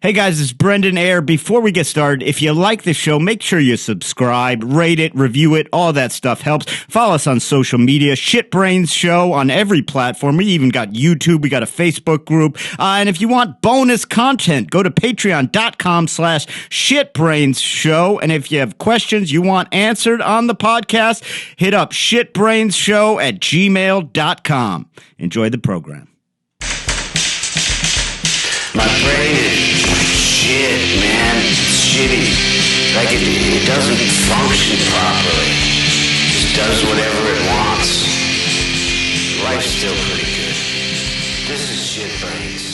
Hey guys, it's Brendan Ayer. Before we get started, if you like the show, make sure you subscribe, rate it, review it. All that stuff helps. Follow us on social media, Shitbrains Show on every platform. We even got YouTube. We got a Facebook group. And if you want bonus content, go to patreon.com/shitbrainshow. And if you have questions you want answered on the podcast, hit up shitbrainshow@gmail.com. Enjoy the program. My brain is shit, man. It's shitty. Like it doesn't function properly. It just does whatever it wants. Life's still pretty good. This is Shit Brains.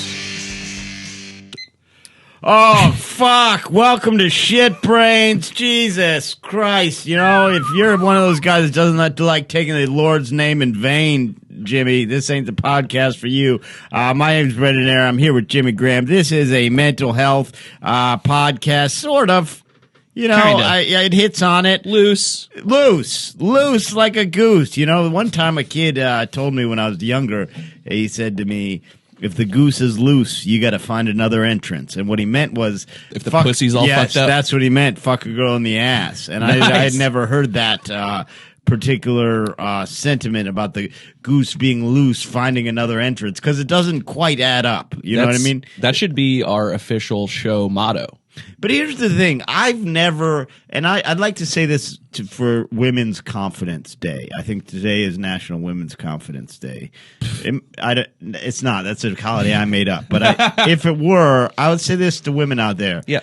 Oh, fuck. Welcome to Shit Brains. Jesus Christ. You know, if you're one of those guys that doesn't like taking the Lord's name in vain, Jimmy, this ain't the podcast for you. My name's Brendan Ayer. I'm here with Jimmy Graham. This is a mental health podcast, sort of. You know, it hits on it. Loose like a goose. You know, one time a kid told me when I was younger, he said to me, if the goose is loose, you got to find another entrance. And what he meant was, if the pussy's all fucked up. That's what he meant. Fuck a girl in the ass. And nice. I had never heard that particular sentiment about the goose being loose, finding another entrance, because it doesn't quite add up. You know what I mean? That should be our official show motto. But here's the thing. I've never, and I'd like to say this for Women's Confidence Day. I think today is National Women's Confidence Day. It's not. That's a holiday I made up. But if it were, I would say this to women out there. Yeah.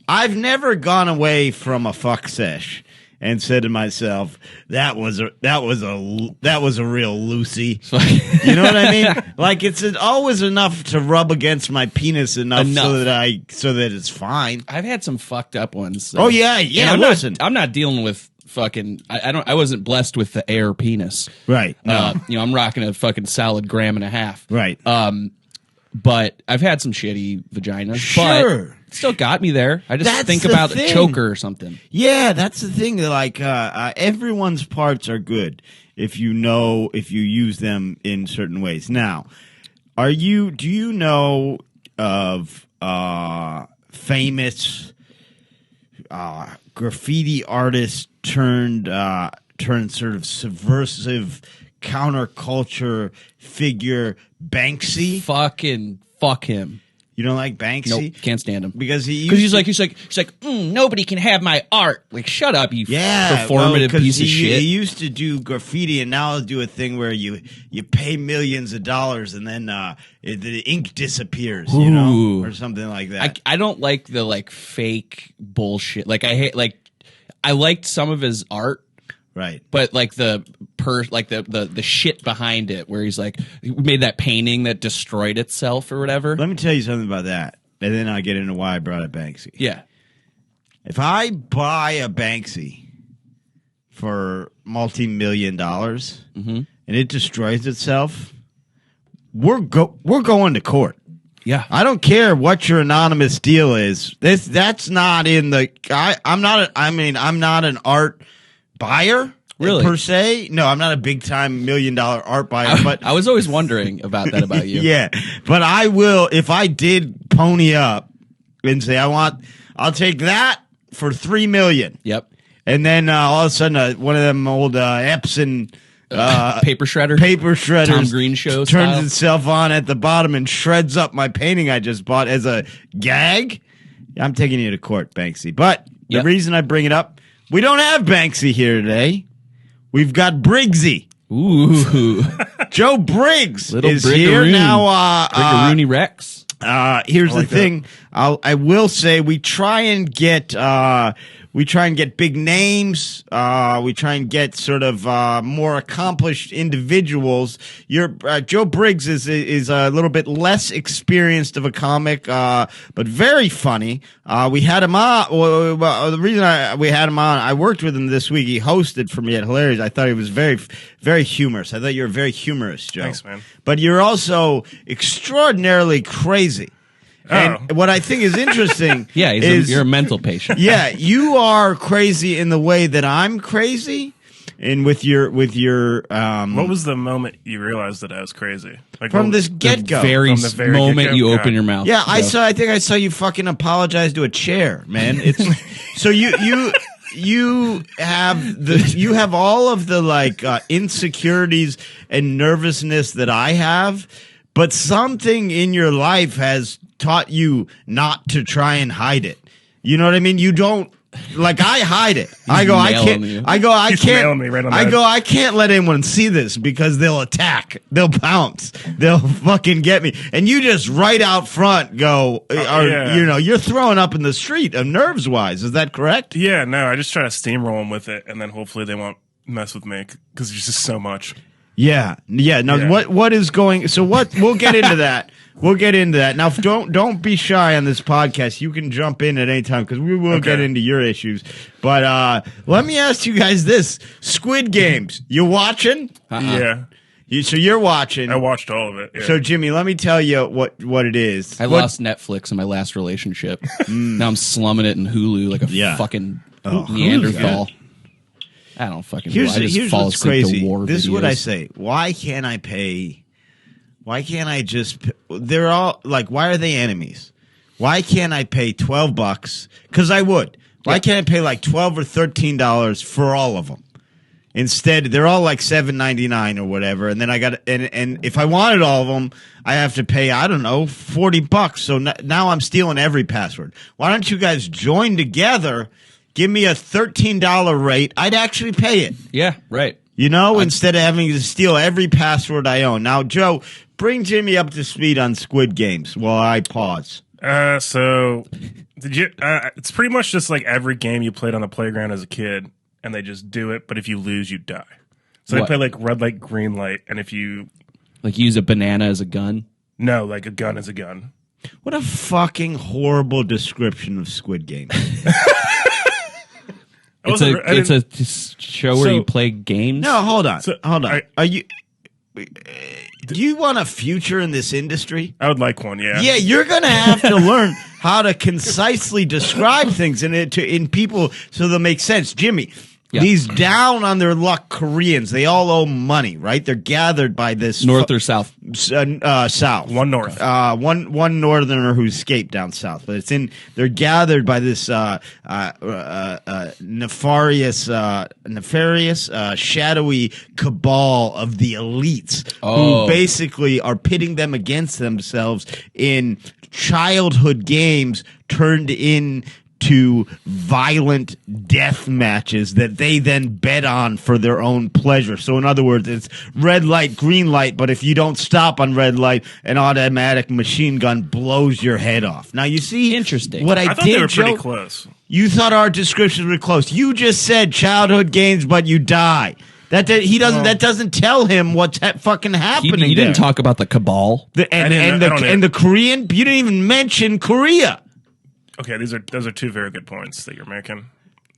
I've never gone away from a fuck sesh and said to myself, that was a real Lucy. You know what I mean? Like it's always enough to rub against my penis enough. so that it's fine. I've had some fucked up ones. So. Oh yeah. I'm not dealing with fucking. I wasn't blessed with the air penis. Right. No. I'm rocking a fucking solid 1.5 grams. Right. But I've had some shitty vaginas. Sure. But it still got me there. I just think about a choker or something. Yeah, that's the thing. Like everyone's parts are good if you use them in certain ways. Now, do you know of famous graffiti artist turned sort of subversive counterculture figure Banksy? Fuck him. You don't like Banksy? Nope, can't stand him. Because he's like nobody can have my art. Like, shut up, you performative piece of shit. He used to do graffiti, and now he'll do a thing where you pay millions of dollars, and then the ink disappears, you know, or something like that. I don't like the fake bullshit. Like I liked some of his art. Right, but like the shit behind it, where he's like, he made that painting that destroyed itself or whatever. Let me tell you something about that, and then I'll get into why I brought up Banksy. Yeah, if I buy a Banksy for multi-million dollars and it destroys itself, we're going to court. Yeah, I don't care what your anonymous deal is. That's not in the. I'm not an art buyer, really, per se. No, I'm not a big time $1 million art buyer. But I was always wondering about that about you. Yeah, but I will if I did pony up and say I'll take that for $3 million. Yep. And then all of a sudden, one of them old Epson paper shredders, Tom Green show turns style. itself on at the bottom and shreds up my painting I just bought as a gag. I'm taking you to court, Banksy. But the reason I bring it up. We don't have Banksy here today. We've got Briggsy. Ooh. Joe Briggs Little is Briggaroon. here now. Briggaroony Rex. Here's the thing. I will say we try and get big names. We try and get sort of more accomplished individuals. Joe Briggs is a little bit less experienced of a comic, but very funny. We had him on. Well, the reason we had him on, I worked with him this week. He hosted for me at Hilarious. I thought he was very, very humorous. I thought you were very humorous, Joe. Thanks, man. But you're also extraordinarily crazy. And what I think is interesting you're a mental patient. Yeah, you are crazy in the way that I'm crazy. and with your What was the moment you realized that I was crazy? Like from what- this get go. Very, From the very moment get-go? you God. open your mouth. Yeah, I think I saw you fucking apologize to a chair, man. It's so you have all of the like insecurities and nervousness that I have, but something in your life has taught you not to try and hide it. You know what I mean? You don't. Like I hide it. I go. I nailing can't. you. I go. I He's can't. nailing me right on I that. go. I can't let anyone see this because they'll attack. They'll pounce. They'll fucking get me. And you just right out front go. yeah. You know, you're throwing up in the street, nerves wise. Is that correct? Yeah, no, I just try to steamroll them with it, and then hopefully they won't mess with me because there's just so much. Yeah. Now, Yeah. what is going? So what? We'll get into that. We'll get into that. Now, don't be shy on this podcast. You can jump in at any time because we will get into your issues. But let me ask you guys this: Squid Games, you watching? Yeah, So you're watching. I watched all of it. Yeah. So Jimmy, let me tell you what it is. I lost Netflix in my last relationship. Now I'm slumming it in Hulu like a fucking Neanderthal. I don't fucking. I just fall what's asleep crazy. to war This is what I videos. say. Why can't I pay? Why can't I just? They're all like. Why are they enemies? Why can't I pay $12? Because I would. Why can't I pay like $12 or $13 for all of them? Instead, they're all like $7.99 or whatever, and then I got and if I wanted all of them, I have to pay $40. So now I'm stealing every password. Why don't you guys join together? Give me a $13 rate. I'd actually pay it. Yeah, right. You know, instead of having to steal every password I own. Now, Joe, bring Jimmy up to speed on Squid Games while I pause. So did you? It's pretty much just like every game you played on the playground as a kid, and they just do it. But if you lose, you die. So What? they play like red light, green light, and if you Like use a banana as a gun. no, like a gun is a gun. What a fucking horrible description of Squid Games. It's a show where So- you play games. No, hold on. So, Hold on. I- Are you? Do you want a future in this industry? I would like one. Yeah. Yeah, you're gonna have to learn how to concisely describe things in people so they'll make sense. Jimmy, Yeah. these down on their luck Koreans, they all owe money, right? They're gathered by this North or south? south. One north. One northerner who escaped down south, but they're gathered by this nefarious, shadowy cabal of the elites Oh. who basically are pitting them against themselves in childhood games turned into violent death matches that they then bet on for their own pleasure. So in other words, it's red light, green light, but if you don't stop on red light, an automatic machine gun blows your head off. Now you see Interesting. what I I thought did, they were pretty Joe? close. You thought our descriptions were close. You just said childhood games, but you die. That doesn't tell him what's fucking happening. You didn't there. talk about the cabal. And the Korean. You didn't even mention Korea. Okay, those are two very good points that you're making.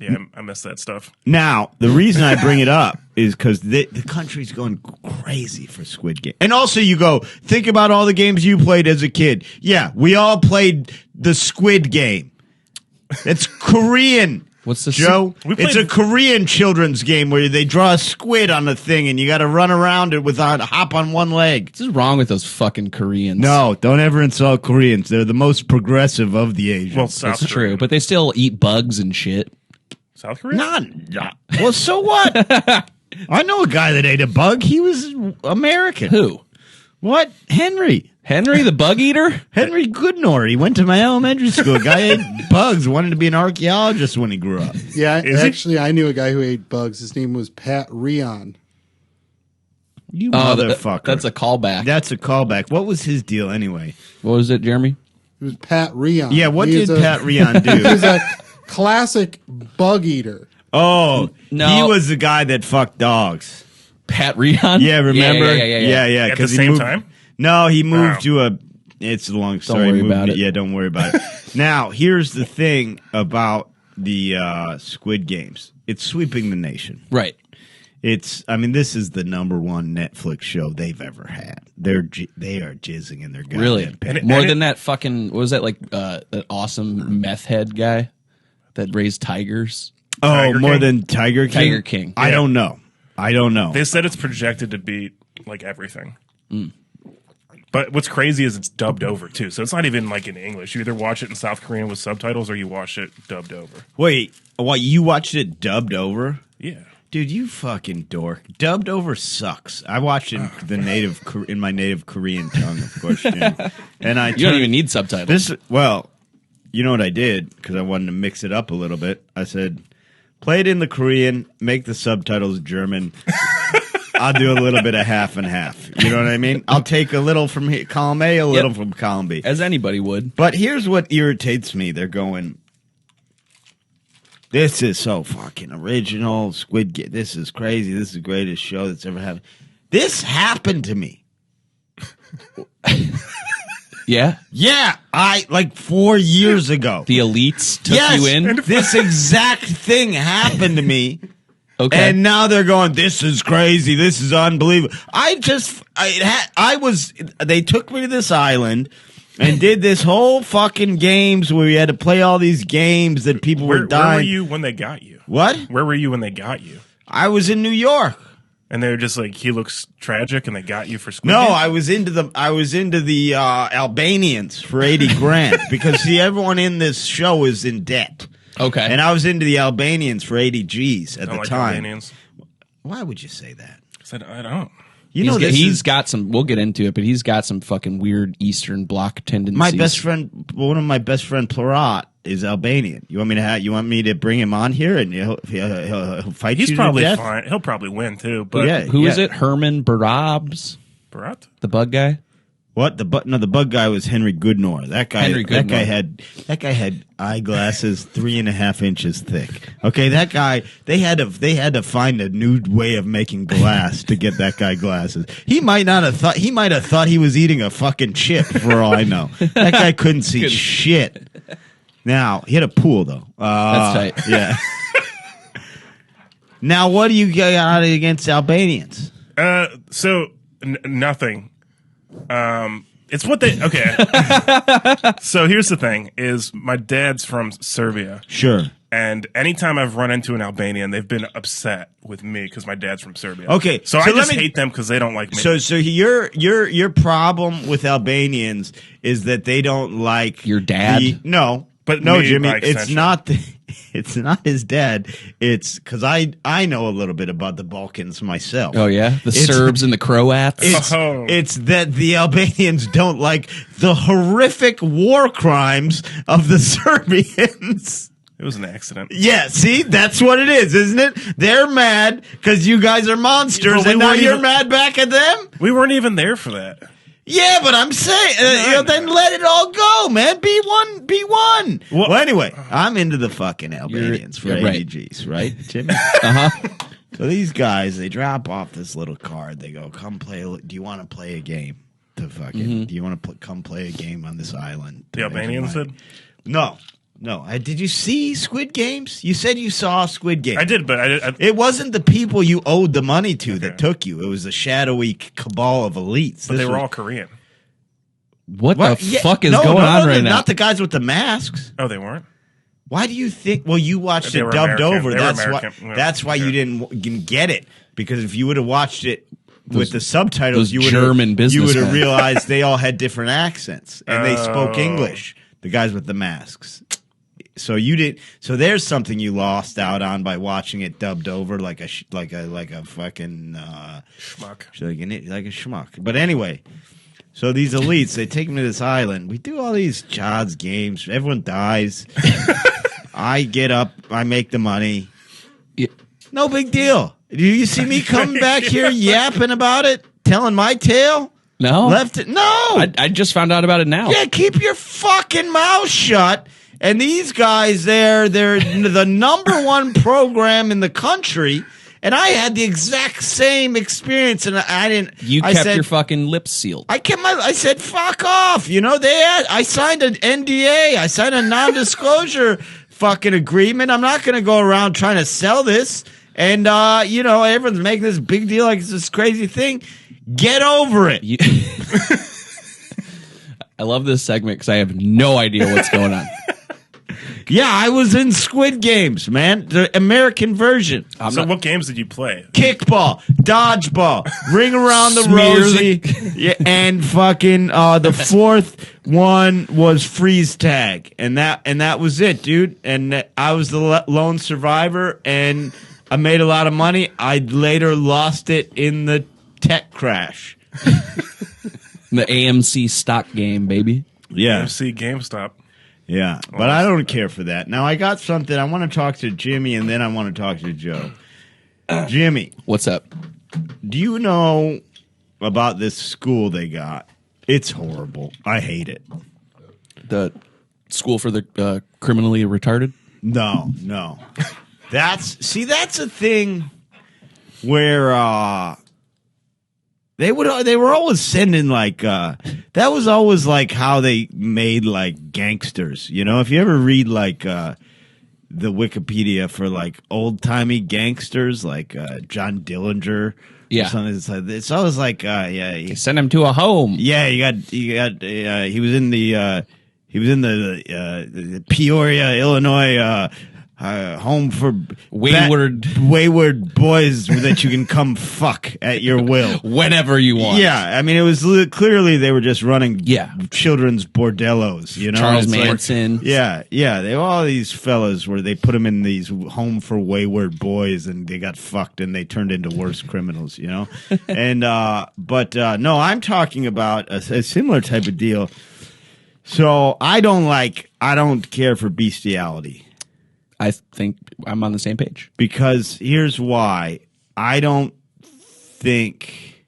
Yeah, I missed that stuff. Now, the reason I bring it up is because the country's going crazy for Squid Game. And also you think about all the games you played as a kid. Yeah, we all played the Squid Game. It's Korean. What's the Joe? We It's played- a Korean children's game where they draw a squid on the thing and you got to run around it without hop on one leg. What's wrong with those fucking Koreans? No, don't ever insult Koreans. They're the most progressive of the Asians. Well, South That's Korea. true, but they still eat bugs and shit. South Korea. Not. Well, so what? I know a guy that ate a bug. He was American. Who? What? Henry the bug eater? Goodnor. He went to my elementary school. Guy ate bugs. Wanted to be an archaeologist when he grew up. Yeah, Is he? actually, I knew a guy who ate bugs. His name was Pat Rion. You Oh, motherfucker. that's a callback. That's a callback. What was his deal anyway? What was it, Jeremy? It was Pat Rion. Yeah, what He did is Pat Rion He was do? a classic bug eater. Oh, No. he was the guy that fucked dogs. Pat Rion? Yeah, remember? Yeah. At the 'cause he same moved- time? No, he moved Oh. to a. It's a long story. worry He moved- about it. Yeah, don't worry about it. Now, here's the thing about the Squid Games. It's sweeping the nation. Right. This is the number one Netflix show they've ever had. They are jizzing in their goddamn Really? pants. More than that fucking, what was that, like, that awesome meth head guy that raised tigers? Oh, Tiger more King? than Tiger King. Tiger King. I don't know. I don't know. They said it's projected to beat like everything. But what's crazy is it's dubbed over too, so it's not even like in English. You either watch it in South Korean with subtitles or you watch it dubbed over. Wait, what? You watched it dubbed over? Yeah, dude, you fucking dork. Dubbed over sucks. I watched it in my native Korean tongue, of course, Jim. And you don't even need subtitles. Well, you know what I did because I wanted to mix it up a little bit. I said, play it in the Korean, make the subtitles German. I'll do a little bit of half and half. You know what I mean? I'll take a little from column A, a little from column B. As anybody would. But here's what irritates me. They're going, this is so fucking original. Squid Game. This is crazy. This is the greatest show that's ever happened. This happened to me. Yeah? Yeah. Like 4 years ago. The elites took you in? This exact thing happened to me. Okay. And now they're going, this is crazy. This is unbelievable. They took me to this island and did this whole fucking games where we had to play all these games that people were dying. Where were you when they got you? What? Where were you when they got you? I was in New York. And they were just like, he looks tragic, and they got you for Squid No, Game? I was into the Albanians for 80 grand because see, everyone in this show is in debt. Okay. And I was into the Albanians for 80 G's at the like time. Albanians. Why would you say that? I don't. You know, he's got some. We'll get into it, but he's got some fucking weird Eastern Bloc tendencies. My best friend, one of my best friend, Plarat, is Albanian. You want me to bring him on here and he'll fight you? He's probably to death? fine. He'll probably win too. But yeah, Who is it? Herman Barabs, Barat? the bug guy. What the bug guy was Henry Goodnore. That guy had eyeglasses 3.5 inches thick. Okay, that guy they had to find a new way of making glass to get that guy glasses. He might have thought he was eating a fucking chip for all I know. That guy couldn't see shit. Now he had a pool though. That's tight. Yeah. Now what do you got against Albanians? Nothing. It's what they okay. So here's the thing: is my dad's from Serbia. Sure. And anytime I've run into an Albanian, they've been upset with me because my dad's from Serbia. Okay, so I just hate them because they don't like me. So your problem with Albanians is that they don't like your dad. No, Jimmy, it's not his dad. It's because I know a little bit about the Balkans myself. Oh yeah, the Serbs and the Croats. It's that the Albanians don't like the horrific war crimes of the Serbians. It was an accident. Yeah, see, that's what it is, isn't it? They're mad because you guys are monsters, and now you're mad back at them. We weren't even there for that. Yeah, but I'm saying, then let it all go, man. Be one. Well, anyway, I'm into the fucking Albanians for 80 G's, right, Jimmie? So these guys, they drop off this little card. They go, "Come play. Do you want to play a game? Do you want to come play a game on this island?" The Albanians said, "No." Did you see Squid Games? You said you saw Squid Games. I did, but it wasn't the people you owed the money to that took you. It was a shadowy cabal of elites. But they were all Korean. What the fuck is going on right now? Not the guys with the masks. Oh, they weren't? Why do you think? Well, you watched it dubbed over. That's why you didn't get it. Because if you would have watched it with the subtitles, you would have realized they all had different accents and they spoke English. The guys with the masks. So you did. So there's something you lost out on by watching it dubbed over like a fucking schmuck, like a schmuck. But anyway, so these elites, they take me to this island. We do all these Jods games. Everyone dies. I get up. I make the money. No big deal. Do you see me coming back here yapping about it, telling my tale? No. I just found out about it now. Yeah, keep your fucking mouth shut. And these guys, they're the number one program in the country, and I had the exact same experience, and I didn't. You kept your fucking lips sealed. I said, "Fuck off!" You know, I signed an NDA. I signed a non-disclosure fucking agreement. I'm not going to go around trying to sell this, and everyone's making this big deal like it's this crazy thing. Get over it. I love this segment because I have no idea what's going on. Yeah, I was in Squid Games, man. The American version. What games did you play? Kickball, dodgeball, ring around the Smear rosy, yeah, and fucking the fourth one was freeze tag, and that was it, dude. And I was the lone survivor, and I made a lot of money. I later lost it in the tech crash. The AMC stock game, baby. Yeah, AMC GameStop. yeah, but I don't care for that. Now I got something. I want to talk to Jimmie, and then I want to talk to Joe. Jimmie, What's up? do you know about this school they got? It's horrible. I hate it. The school for the criminally retarded? No. That's a thing where they were always sending like that was always like how they made like gangsters. You know, if you ever read like the Wikipedia for like old timey gangsters like John Dillinger. Yeah. Or something. It's always like They send him to a home. yeah, he was in the Peoria, Illinois home for wayward boys that you can come fuck at your will Whenever you want. Yeah, I mean it was clearly they were just running children's bordellos, you know. Charles It's Manson. Like, yeah, they all these fellas where they put them in these home for wayward boys and they got fucked and they turned into worse criminals, you know. And but no, I'm talking about a similar type of deal. So I don't care for beastiality. I think I'm on the same page. Because here's why. I don't think...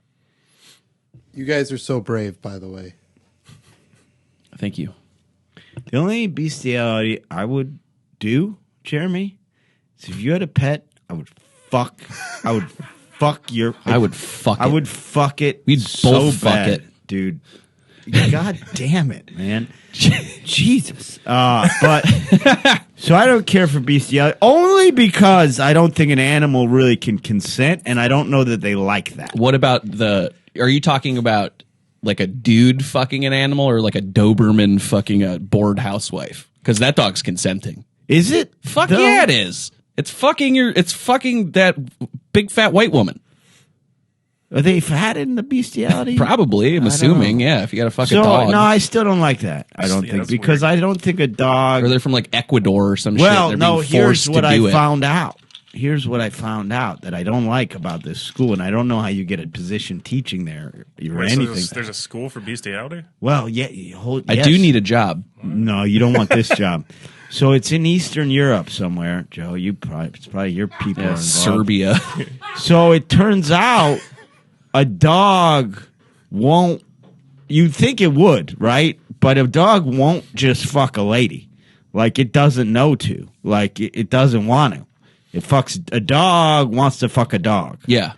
You guys are so brave, by the way. Thank you. The only bestiality I would do, Jeremy, is if you had a pet, I would fuck it. We'd so both fuck bad, it. dude. God damn it, man. Jesus. But so I don't care for bestiality only because I don't think an animal really can consent, and I don't know that they like that. What about are you talking about like a dude fucking an animal or like a Doberman fucking a bored housewife? Because that dog's consenting. Is it? Fuck yeah, it is. It's fucking that big fat white woman. Are they fat in the bestiality? Probably, I'm assuming. Yeah, if you got to fuck a So dog. no, I still don't like that. I don't think because weird. I don't think a dog. Or they're from like Ecuador or some shit. Well, They're no. being Here's forced what to I do it. found out. Here's what I found out that I don't like about this school, and I don't know how you get a position teaching there or Wait, so anything. there's a school for bestiality? Well, yeah. I do need a job. No, you don't want this job. So it's in Eastern Europe somewhere, Joe. It's probably your people are involved. Serbia. So it turns out a dog won't. You'd think it would, right? But a dog won't just fuck a lady. Like it doesn't know to. Like it doesn't want to. It fucks a dog wants to fuck a dog. Yeah.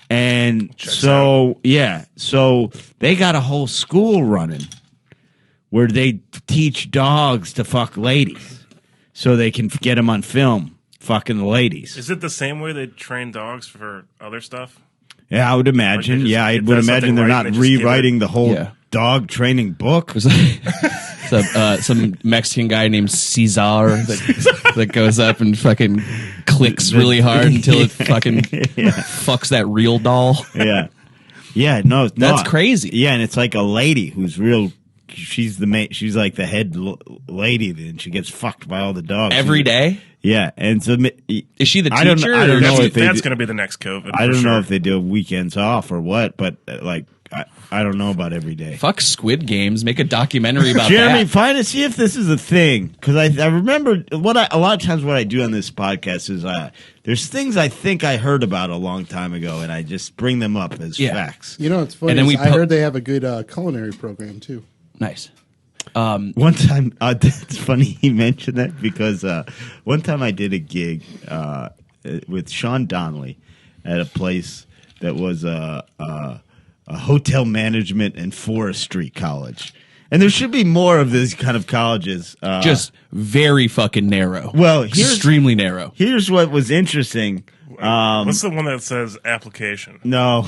And so they got a whole school running where they teach dogs to fuck ladies so they can get them on film fucking the ladies. Is it the same way they train dogs for other stuff? Yeah, I would imagine. Like I it would does imagine something they're right not and they just give rewriting it- the whole Yeah. dog training book. Some Mexican guy named Cesar that goes up and fucking clicks really hard until it fucking fucks that real doll. Yeah. Yeah, no. That's crazy. Yeah, and it's like a lady who's real. She's she's like the head lady, and she gets fucked by all the dogs. Every day? Yeah, and so Is she the I don't teacher? know or if is she- they That's do- going to be the next COVID. I for don't know sure. if they do weekends off or what, but like I don't know about every day. Fuck Squid Games. Make a documentary about Jeremy, that. find see if this is a thing, because I remember a lot of times what I do on this podcast is there's things I think I heard about a long time ago, and I just bring them up as facts. You know, it's funny. And then I heard they have a good culinary program too. Nice. One time, it's funny he mentioned that because one time I did a gig with Sean Donnelly at a place that was a hotel management and forestry college. And there should be more of these kind of colleges. Just very fucking narrow. Well, extremely narrow. Here's what was interesting. What's the one that says application? No.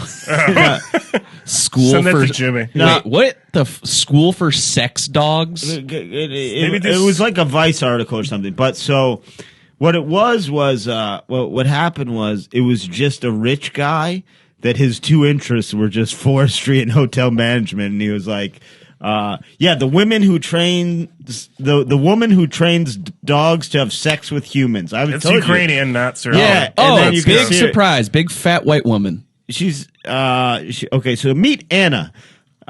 School Send that for to Jimmy. Wait, what? The school for sex dogs? It was like a Vice article or something. But so what it was what happened was it was just a rich guy that his two interests were just forestry and hotel management. And he was like, the women who train the woman who trains dogs to have sex with humans. It's Ukrainian, not Syrian. Yeah. Oh, and then you big can see surprise. Big fat white woman. She's okay. So meet Anna.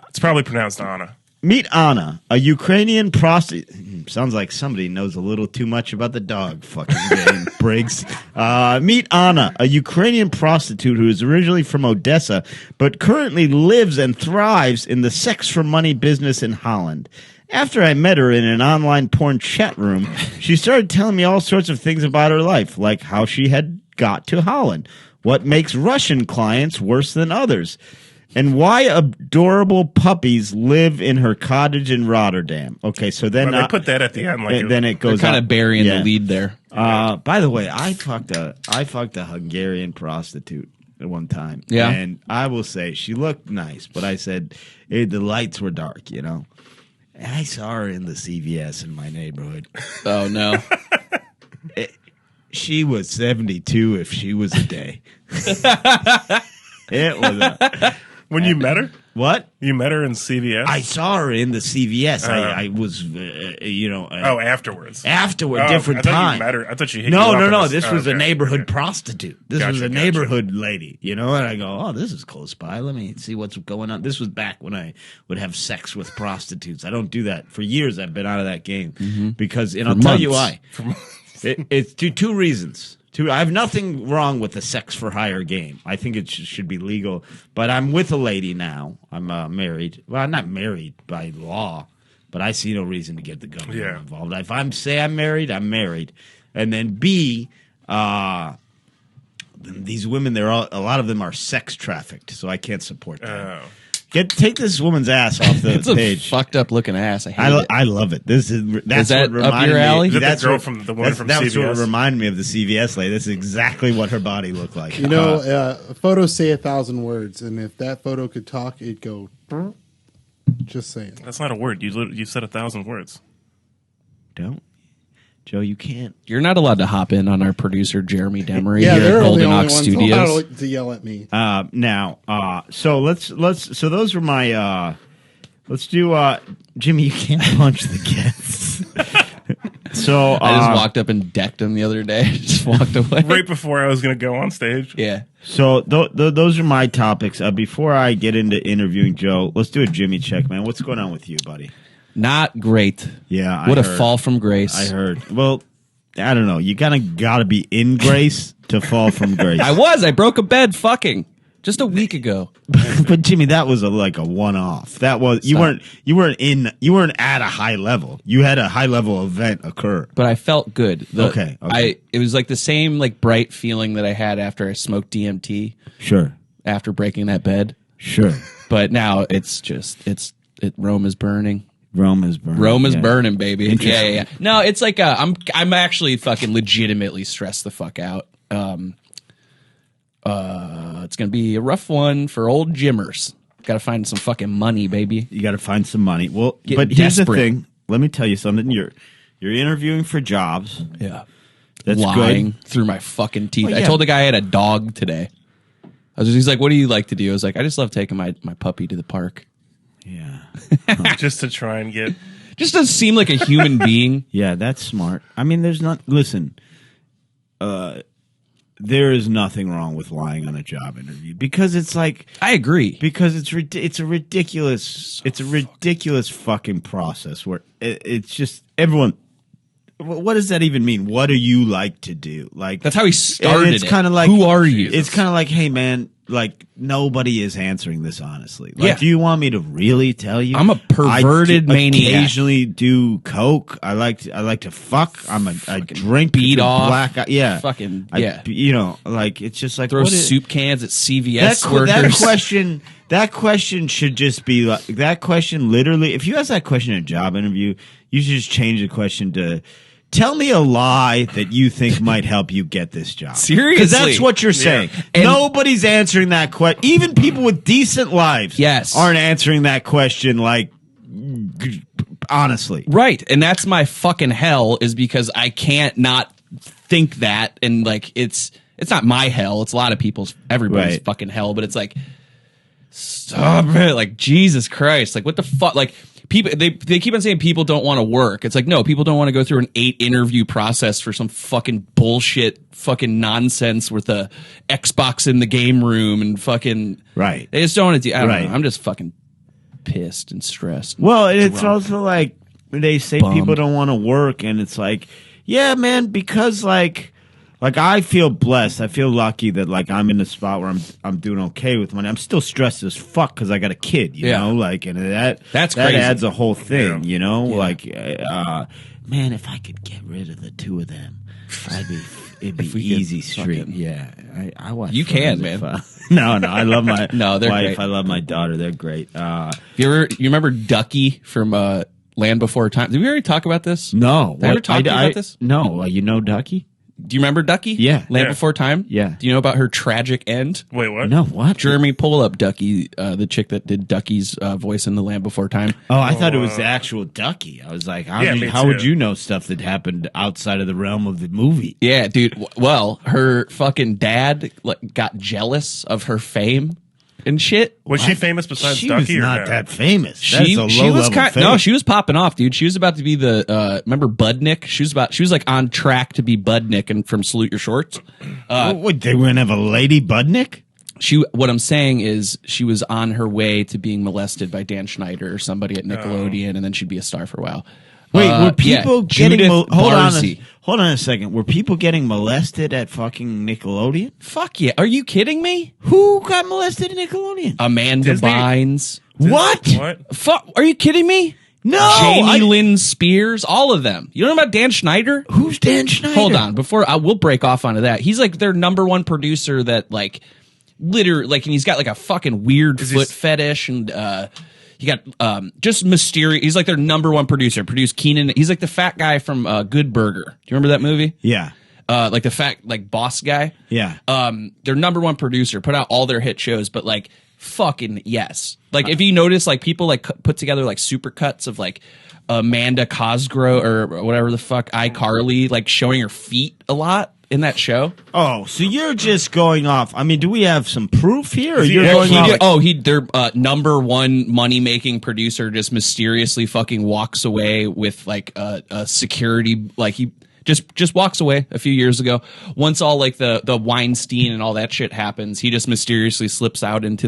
It's probably pronounced Anna. Meet Anna, a Ukrainian prostitute. Sounds like somebody knows a little too much about the dog fucking game, Briggs. Meet Anna, a Ukrainian prostitute who is originally from Odessa, but currently lives and thrives in the sex for money business in Holland. After I met her in an online porn chat room, she started telling me all sorts of things about her life, like how she had got to Holland, what makes Russian clients worse than others, and why adorable puppies live in her cottage in Rotterdam. Okay, so then they put that at the end. Like then it goes kind on. of burying the lead there. By the way, I fucked a Hungarian prostitute at one time. Yeah, and I will say she looked nice, but I said the lights were dark, And I saw her in the CVS in my neighborhood. Oh no. She was 72 if she was a day. It was when you met her? What? You met her in CVS? I saw her in the CVS. I was, afterwards. Afterward, different I thought time. You met her. I thought she hit you up. No. This was a neighborhood prostitute. This was a Gotcha. neighborhood lady, And I go, oh, this is close by. Let me see what's going on. This was back when I would have sex with prostitutes. I don't do that. For years, I've been out of that game. Because, and I'll tell you why. It's two reasons. I have nothing wrong with the sex for hire game. I think it should be legal. But I'm with a lady now. I'm married. Well, I'm not married by law, but I see no reason to get the government involved. If I'm married, I'm married. And then B, these women, a lot of them are sex trafficked, so I can't support that. Take this woman's ass off the it's page. A fucked up looking ass. I love it. That's that what up your alley? Me. That's the one from That's CVS? what reminded me of the CVS lady. That's exactly what her body looked like. Photos say 1,000 words, and if that photo could talk, it'd go. Just saying. That's not a word. You said 1,000 words. Don't. Joe, you can't. You're not allowed to hop in on our producer Jeremy Demery Yeah, here they're at the Golden only Ox ones Studios. allowed to yell at me. So those were my. Let's do. Jimmy, you can't punch the guests. So I just walked up and decked him the other day. Just walked away right before I was going to go on stage. Yeah. So those are my topics. Before I get into interviewing Joe, let's do a Jimmy check, man. What's going on with you, buddy? Not great. Yeah, what a fall from grace. I heard. Well, I don't know. You got to be in grace to fall from grace. I broke a bed fucking just a week ago. But Jimmy, that was like a one-off. That was you weren't at a high level. You had a high level event occur. But I felt good. Okay. It was like the same like bright feeling that I had after I smoked DMT. Sure. After breaking that bed. Sure. But now it's Rome is burning. Rome is burning. Rome is burning, baby. Yeah. No, it's like I'm actually fucking legitimately stressed the fuck out. It's gonna be a rough one for old Jimmers. Got to find some fucking money, baby. You got to find some money. Well, but here's the thing. Let me tell you something. You're interviewing for jobs. Yeah, that's lying good. Through my fucking teeth. Well, I told the guy I had a dog today. He's like, "What do you like to do?" I was like, "I just love taking my puppy to the park." Yeah. Just to try and get... Just to seem like a human being. Yeah, that's smart. I mean, there's not... Listen, there is nothing wrong with lying on a job interview because it's like... I agree. Because it's a ridiculous fucking process where it's just everyone... What does that even mean? What do you like to do? Like that's how he started. It's kind of like, who are you? It's kind of like, hey man, like nobody is answering this honestly. Like, Yeah. do you want me to really tell you? I'm a perverted I maniac. occasionally do coke. I like to fuck. I drink beat to off. Yeah, Fucking, I, yeah. You know, like it's just like Throw what is- soup cans at CVS that workers. That question should just be like that question. Literally, if you ask that question in a job interview, you should just change the question to tell me a lie that you think might help you get this job. Seriously. Because that's what you're saying. And- Nobody's answering that question. Even people with decent lives Yes. aren't answering that question like honestly. Right, and that's my fucking hell is because I can't not think that, and like it's not my hell. It's a lot of everybody's Right. fucking hell, but it's like stop it, like Jesus Christ, like what the fuck, like people they keep on saying people don't want to work. It's like no, people don't want to go through an 8 interview process for some fucking bullshit, fucking nonsense with a Xbox in the game room and fucking Right. They just don't want to do. I don't Right. know. I'm just fucking pissed and stressed. Well, it's drunk. also like they say Bummed. people don't want to work, and it's like, yeah, man, because like I feel blessed. I feel lucky that like I'm in a spot where I'm doing okay with money. I'm still stressed as fuck because I got a kid, you Yeah. know, like, and that crazy. adds a whole thing, Yeah. you know, Yeah. like, man, if I could get rid of the two of them, it'd be we could easy street. fucking- Yeah, I watch. You can, Friends man. no, I love my No, they're wife. great. I love my daughter. They're great. You remember Ducky from Land Before Time? Did we already talk about this? No, Did I ever talk to you about this? No, you know Ducky? Do you remember Ducky? Yeah. Land Yeah. Before Time? Yeah. Do you know about her tragic end? Wait, what? No, what? Jeremy, pull up Ducky, the chick that did Ducky's voice in The Land Before Time. Oh, I thought it was the actual Ducky. I was like, Yeah, me how would too. you know stuff that happened outside of the realm of the movie? Yeah, dude. Well, her fucking dad got jealous of her fame and shit. Was she famous besides She Ducky was or not no? that famous. She That's a was low-level kind fame. no, she was popping off, dude. She was about to be the remember Budnick? She was like on track to be Budnick and from Salute Your Shorts. What, they were gonna have a Lady Budnick? What I'm saying is she was on her way to being molested by Dan Schneider or somebody at Nickelodeon, and then she'd be a star for a while. Wait, were people getting Judith Barzy. hold on a second. Were people getting molested at fucking Nickelodeon? Fuck yeah! Are you kidding me? Who got molested at Nickelodeon? Amanda Disney? Bynes. What? What? Fuck! Are you kidding me? No, Jamie Lynn Spears, all of them. You don't know about Dan Schneider? Who's Dan Schneider? Hold on, before I will break off onto that. He's like their number one producer that like literally like, and he's got like a fucking weird foot fetish and he got just mysterious. He's like their number one producer. Produced Keenan. He's like the fat guy from Good Burger. Do you remember that movie? Yeah, Like the fat like boss guy. yeah. Their number one producer, put out all their hit shows, but like fucking yes. Like if you notice, like people like put together like super cuts of like Amanda Cosgrove or whatever the fuck, iCarly, like showing her feet a lot in that show. Oh, so you're just going off. I mean, do we have some proof here? Or he- you're well, going He off? did, their number one money making producer just mysteriously fucking walks away with like a security, like he just walks away a few years ago. Once all like the Weinstein and all that shit happens, he just mysteriously slips out into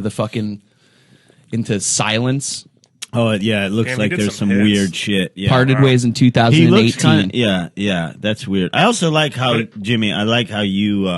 silence. Oh, yeah. It looks Damn, he like did there's some some hits. weird shit. Yeah. Parted ways in He looks 2018. yeah, that's weird. I also like how Jimmy. I like how you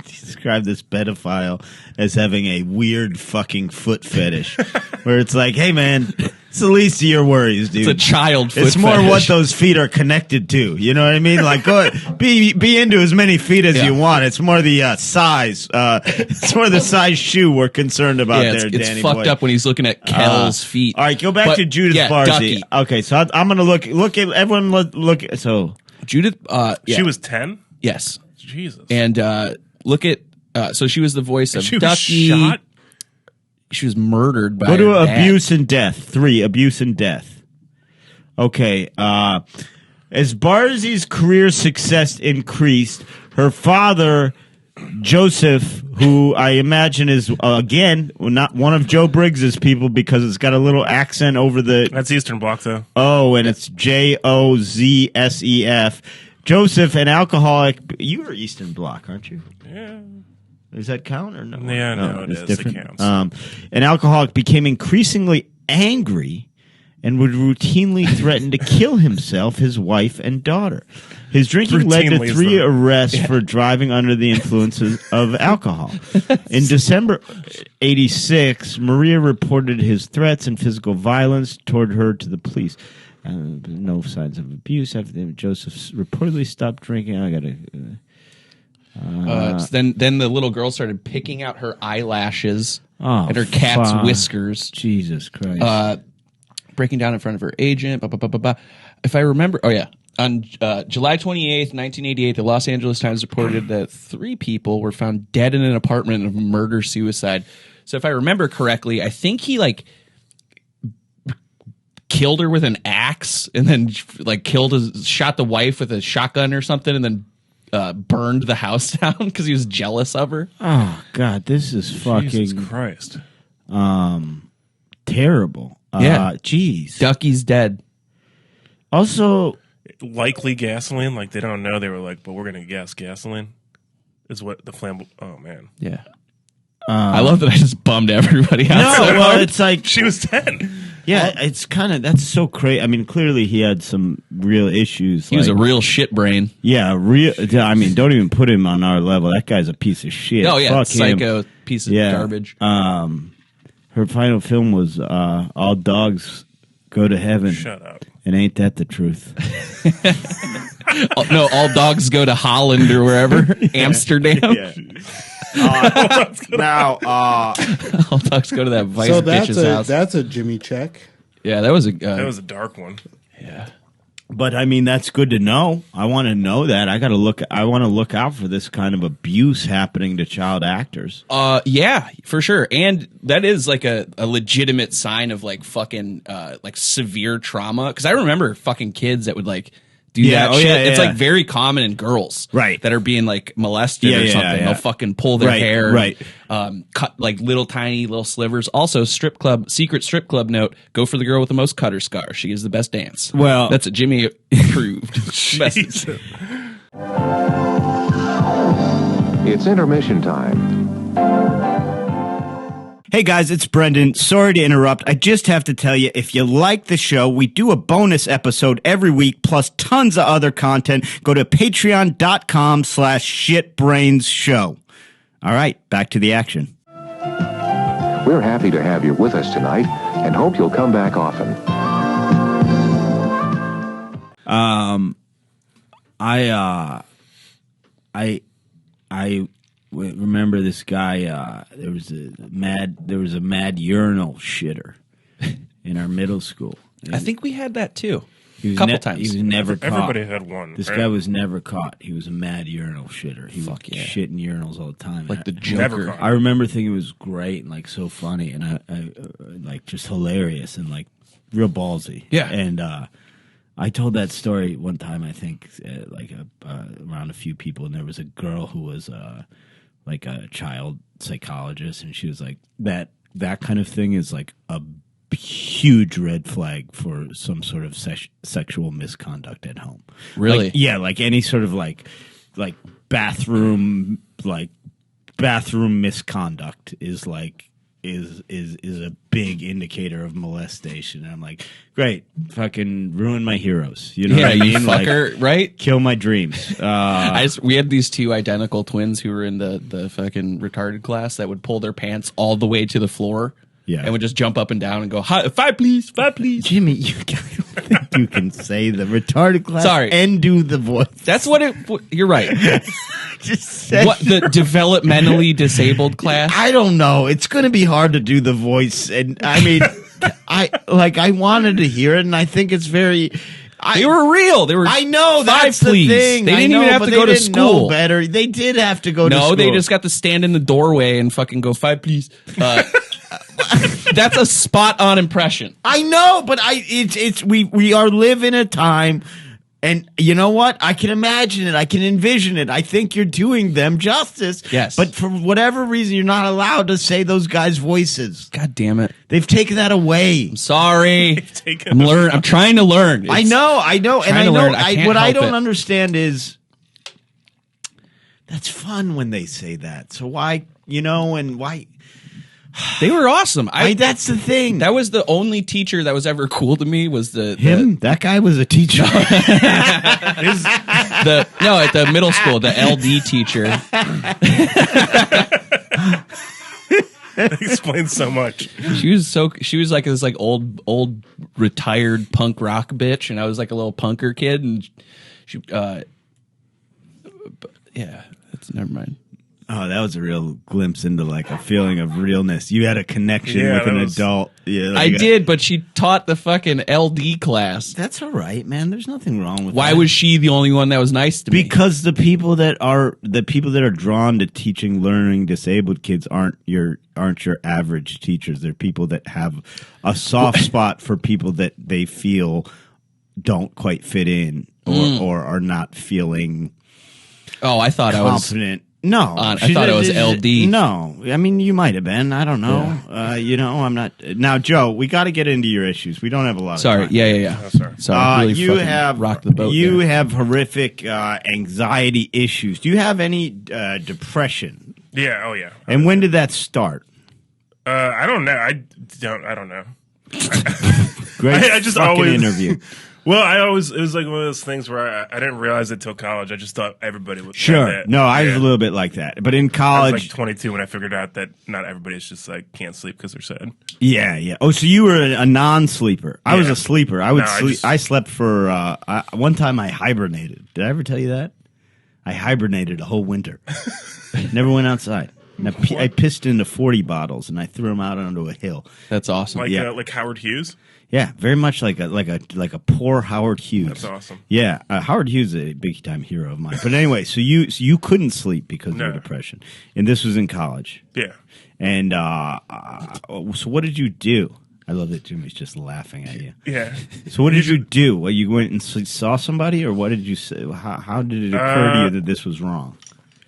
describe this pedophile as having a weird fucking foot fetish, where it's like, hey man, it's the least of your worries, dude. It's a child foot It's more fetish. what those feet are connected to. You know what I mean? Like, go be into as many feet as Yeah. you want. It's more the size. It's more the size shoe we're concerned about Yeah, there, it's Danny fucked boy. up when he's looking at Kel's feet. All right, go back But, to Judith yeah, Barzy. Ducky. Okay, so I'm going to look at everyone. Look at so Judith, yeah. She was 10? yes, Jesus. and look at so she was the voice of she was Ducky. shot? She was murdered by go to her dad. abuse and death. 3 abuse and death. Okay, as Barzi's career success increased, her father Joseph, who I imagine is again not one of Joe Briggs's people because it's got a little accent over the That's Eastern Bloc, though. O, and it's Joseph. Joseph, an alcoholic. You are Eastern Bloc, aren't you? Yeah. Does that count or no? Yeah, no, it it's is. different. It counts. An alcoholic became increasingly angry and would routinely threaten to kill himself, his wife, and daughter. His drinking led to Routinely, 3 so- arrests for driving under the influences of alcohol. In December 86, Maria reported his threats and physical violence toward her to the police. No signs of abuse. After Joseph reportedly stopped drinking. I gotta. Then the little girl started picking out her eyelashes Oh, and her cat's fuck. whiskers, Jesus Christ. breaking down in front of her agent. If I remember, on July 28th, 1988, the Los Angeles Times reported that 3 people were found dead in an apartment of murder-suicide. So if I remember correctly, I think he killed her with an axe and then shot the wife with a shotgun or something and then burned the house down because he was jealous of her. Oh God, this is Jesus fucking Christ. terrible. Yeah. Jeez. Ducky's dead. Also, Likely gasoline. Like, they don't know. They were like, but we're going to guess gasoline is what the flammable. Oh, man. Yeah. I love that I just bummed everybody out. no, so well, hard. it's like, She was 10. yeah, it's kind of, that's so crazy. I mean, clearly he had some real issues. He was a real shit brain. yeah, real. I mean, don't even put him on our level. That guy's a piece of shit. Oh yeah, Fuck him. psycho piece of Yeah. garbage. Her final film was All Dogs Go to Heaven. Shut up. And ain't that the truth? No, all dogs go to Holland or wherever, Amsterdam. Now, All dogs go to that vice So bitch's house. that's a Jimmie check. Yeah, that was a. That was a dark one. Yeah. but I mean, that's good to know. I want to know that. I want to look out for this kind of abuse happening to child actors. Yeah, for sure. And that is like a legitimate sign of like fucking like severe trauma. Because I remember fucking kids that would like do Yeah, that oh, shit. yeah, It's yeah. like very common in girls, Right. That are being like molested Yeah, or yeah, something. yeah. They'll fucking pull their Right, hair, right. Cut like little tiny little slivers. Also, secret strip club note: go for the girl with the most cutter scars. She is the best dance. Well- that's a Jimmie approved message. It's intermission time. Hey guys, it's Brendan. Sorry to interrupt. I just have to tell you, if you like the show, we do a bonus episode every week, plus tons of other content. Go to patreon.com/shitbrainshow. All right, back to the action. We're happy to have you with us tonight and hope you'll come back often. I remember this guy. There was a mad urinal shitter in our middle school. I think we had that too. He was couple times. He was never caught. Everybody had one. This right? guy was never caught. He was a mad urinal shitter. He Fuck was yeah. shitting urinals all the time. Like the Never Joker. caught. I remember thinking it was great and like so funny and I like just hilarious and like real ballsy. Yeah. And I told that story one time. I think around a few people, and there was a girl who was like a child psychologist, and she was like that kind of thing is like a huge red flag for some sort of sexual misconduct at home. Really? Like, yeah, like any sort of like bathroom misconduct is like is a big indicator of molestation. And I'm like, great, fucking ruin my heroes. You know Yeah, what I mean? you fucker, Like, right? kill my dreams. We had these 2 identical twins who were in the fucking retarded class that would pull their pants all the way to the floor. Yeah. And would just jump up and down and go, "Hi, 5 please, 5 please." Jimmie, I don't think you can say the retarded class Sorry. and do the voice. That's what you're right. Just say What, the developmentally disabled class? I don't know. It's going to be hard to do the voice, and I mean, I wanted to hear it, and I think it's very. They were real. They were. I know 5 that's please. the thing. They I didn't know, even have but to they go to didn't know school. better. They did have to go to school. No, they just got to stand in the doorway and fucking go 5 please. That's a spot on impression. I know, but we live in a time. And you know what? I can imagine it. I can envision it. I think you're doing them justice. Yes. But for whatever reason, you're not allowed to say those guys' voices. God damn it. They've taken that away. Sorry. taken I'm trying to learn. I know. And trying I to know. learn. I can't What I help don't it. understand is that's fun when they say that. So why, and why? They were awesome. That's the thing. That was the only teacher that was ever cool to me. Was him? That guy was a teacher. At the middle school, the LD teacher. That explains so much. She was like this like old retired punk rock bitch, and I was like a little punker kid, and she never mind. Oh, that was a real glimpse into like a feeling of realness. You had a connection with an adult. Yeah, I did, but she taught the fucking LD class. That's all right, man. There's nothing wrong with that. Why was she the only one that was nice to me? Because the people that are drawn to teaching learning disabled kids aren't your average teachers. They're people that have a soft spot for people that they feel don't quite fit in or are not feeling I thought confident. No, I thought it was LD. No, I mean you might have been. I don't know. Yeah. I'm not. Now, Joe, we got to get into your issues. We don't have a lot of time. Yeah. Oh, sorry. Sorry, really you have rocked the boat. You there. have horrific anxiety issues. Do you have any depression? Yeah. Oh, yeah. And when did that start? I don't know. I don't know. Great I just fucking always interview. Well, it was like one of those things where I didn't realize it till college. I just thought everybody was Sure. like that. No, I was a little bit like that. But in I was college, like 22 when I figured out that not everybody's just like can't sleep because they're sad. yeah. Oh, so you were a non-sleeper. I was Yeah. a sleeper. I would No, sleep. I slept for one time. I hibernated. Did I ever tell you that? I hibernated a whole winter. Never went outside. And I pissed into 40 bottles and I threw them out onto a hill. That's awesome. Like Howard Hughes. Yeah, very much like a poor Howard Hughes. That's awesome. Yeah, Howard Hughes is a big time hero of mine. But anyway, so you couldn't sleep because of your depression, and this was in college. Yeah. And so what did you do? I love that Jimmie's just laughing at you. Yeah. So what did you do? Well, you went and saw somebody, or what did you say? How did it occur to you that this was wrong?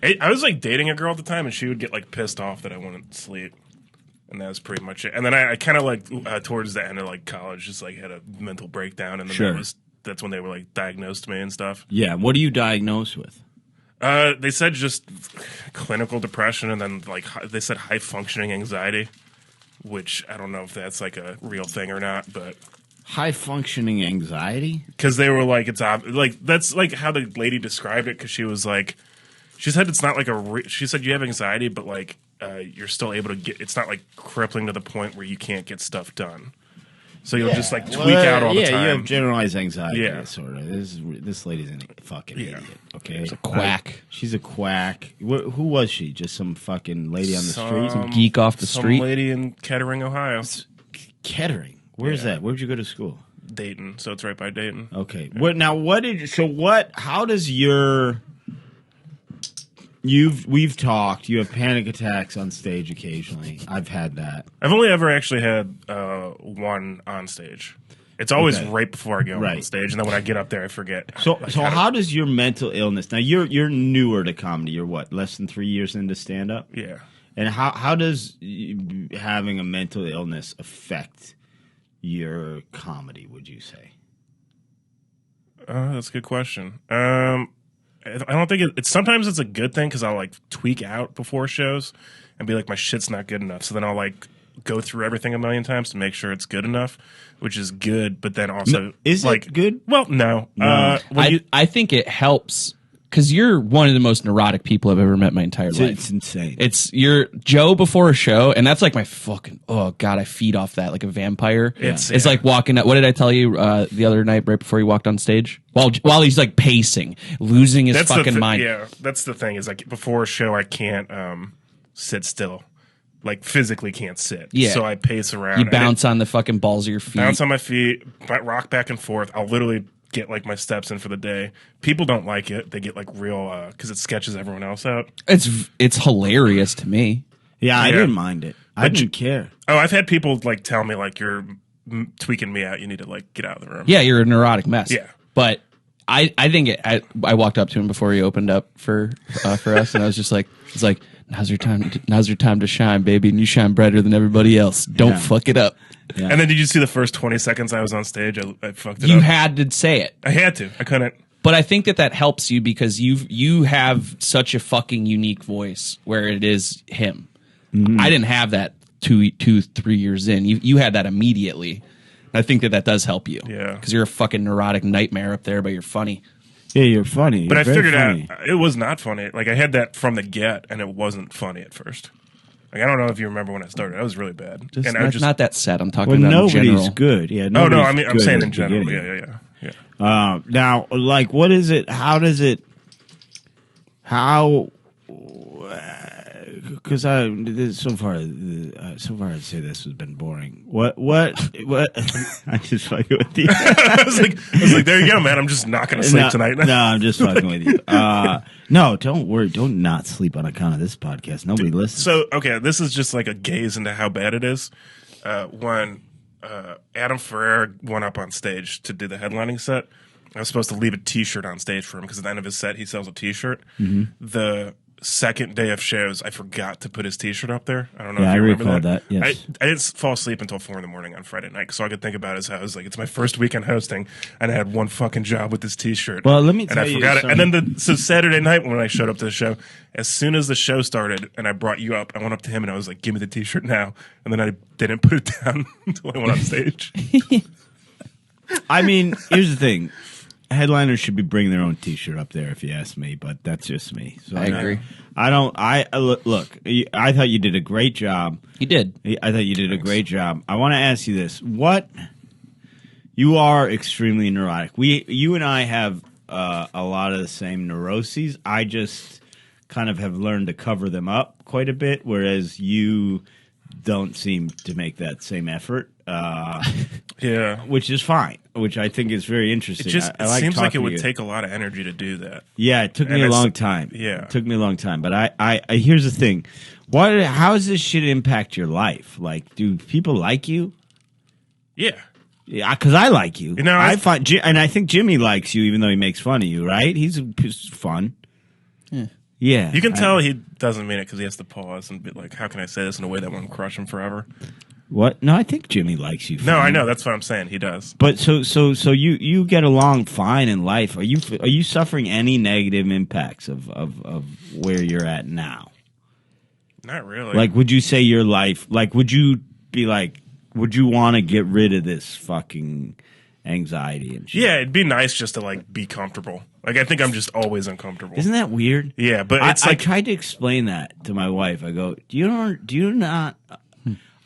I was like dating a girl at the time, and she would get like pissed off that I wouldn't sleep. And that was pretty much it. And then I kind of like towards the end of like college, just like had a mental breakdown, and then that's when they were like diagnosed me and stuff. Yeah, what are you diagnosed with? They said just clinical depression, and then like they said high functioning anxiety, which I don't know if that's like a real thing or not, but High functioning anxiety? because they were like it's like that's like how the lady described it, because she was like, she said it's not like she said you have anxiety, but like you're still able to get, it's not like crippling to the point where you can't get stuff done. So you'll just like tweak out all the time. Yeah, you have generalized anxiety, Yeah. sort of. This lady's a fucking idiot. Okay, She's a quack. She's a quack. Who was she? Just some fucking lady on the street? Some geek off the Some street. lady in Kettering, Ohio. Kettering. Where's that? Where'd you go to school? Dayton, so it's right by Dayton. Okay. How does your we've talked, you have panic attacks on stage occasionally. I've had that. I've only ever actually had one on stage. It's always Okay. right before I go on stage, and then when I get up there, I forget. So how does your mental illness, now you're newer to comedy, you're what, less than 3 years into stand up? Yeah. And how does having a mental illness affect your comedy, would you say? That's a good question. I don't think it's sometimes it's a good thing, because I'll like tweak out before shows and be like, my shit's not good enough. So then I'll like go through everything a million times to make sure it's good enough, which is good. But then also, is like, it good? Well, no. I think it helps because you're one of the most neurotic people I've ever met in my entire life. It's insane. You're Joe before a show, and that's like my fucking, oh god, I feed off that like a vampire. It's like walking up. What did I tell you the other night right before he walked on stage? While he's like pacing, losing his fucking mind. Yeah, that's the thing, is like before a show I can't sit still. Like physically can't sit. Yeah. So I pace around. You bounce on the fucking balls of your feet. Bounce on my feet, rock back and forth. I'll literally get like my steps in for the day. People don't like it. They get like real because it sketches everyone else out. It's hilarious to me. Yeah, I didn't mind it. I didn't care. Oh, I've had people like tell me like, you're tweaking me out. You need to like get out of the room. Yeah, you're a neurotic mess. Yeah. But I think I walked up to him before he opened up for us, and I was just like, it's like, now's your time to shine, baby, and you shine brighter than everybody else. Don't fuck it up. Yeah. And then did you see the first 20 seconds I was on stage? I fucked it You up. had to say it. I had to. I couldn't. But I think that helps you because you have such a fucking unique voice where it is him. I didn't have that 2, 3 years in. You had that immediately. I think that does help you. Yeah. Because you're a fucking neurotic nightmare up there, but you're funny. Yeah, you're funny. But You're I very figured funny. out it was not funny. Like I had that from the get, and it wasn't funny at first. Like I don't know if you remember when I started. I was really bad. Just, and I not, just not that set. I'm talking Well, about in nobody's general. good. Yeah. oh no, nobody's I mean I'm good saying at in the general. beginning. Yeah. Now, like, what is it? How does it? How? Because so far I'd say this has been boring. What? I just fucking with you. I was like, there you go, man. I'm just not going to sleep tonight. No, I'm just fucking with you. No, don't worry. Don't not sleep on account of this podcast. Nobody listens. So okay, this is just like a gaze into how bad it is. When Adam Ferrer went up on stage to do the headlining set, I was supposed to leave a T-shirt on stage for him because at the end of his set he sells a T-shirt. Mm-hmm. The second day of shows, I forgot to put his T-shirt up there. I don't know Yeah, if you I remember recall that, yes. I didn't fall asleep until 4 a.m. on Friday night, so I could think about it as I was like, it's my first weekend hosting, and I had one fucking job with this T-shirt. Well, let me and tell I you forgot it. something. And then so Saturday night when I showed up to the show, as soon as the show started and I brought you up, I went up to him and I was like, "Give me the T-shirt now." And then I didn't put it down until I went on stage. I mean, here's the thing. Headliners should be bringing their own T-shirt up there, if you ask me. But that's just me. So I agree. I don't. Look. I thought you did a great job. You did. I thought you did a great job. I want to ask you this: what? You are extremely neurotic. You and I have a lot of the same neuroses. I just kind of have learned to cover them up quite a bit, whereas you don't seem to make that same effort. Yeah. Which is fine. Which I think is very interesting. It I like seems like it talking to would you. take a lot of energy to do that. Yeah, it took me And a it's- long time. yeah. It took me a long time. But I here's the thing. How does this shit impact your life? Like, do people like you? Yeah. Yeah, because I like you. You know, I find, and I think Jimmie likes you, even though he makes fun of you. Right? He's fun. Yeah. You can tell he doesn't mean it because he has to pause and be like, how can I say this in a way that won't crush him forever? What? No, I think Jimmie likes you. No, fine. I know. That's what I'm saying. He does. But so you get along fine in life. Are you suffering any negative impacts of where you're at now? Not really. Like, would you say your life? Like, would you be like? Would you want to get rid of this fucking anxiety and shit? yeah, it'd be nice just to like be comfortable. Like I think I'm just always uncomfortable. Isn't that weird? Yeah, but it's I like tried to explain that to my wife. I go, do you not?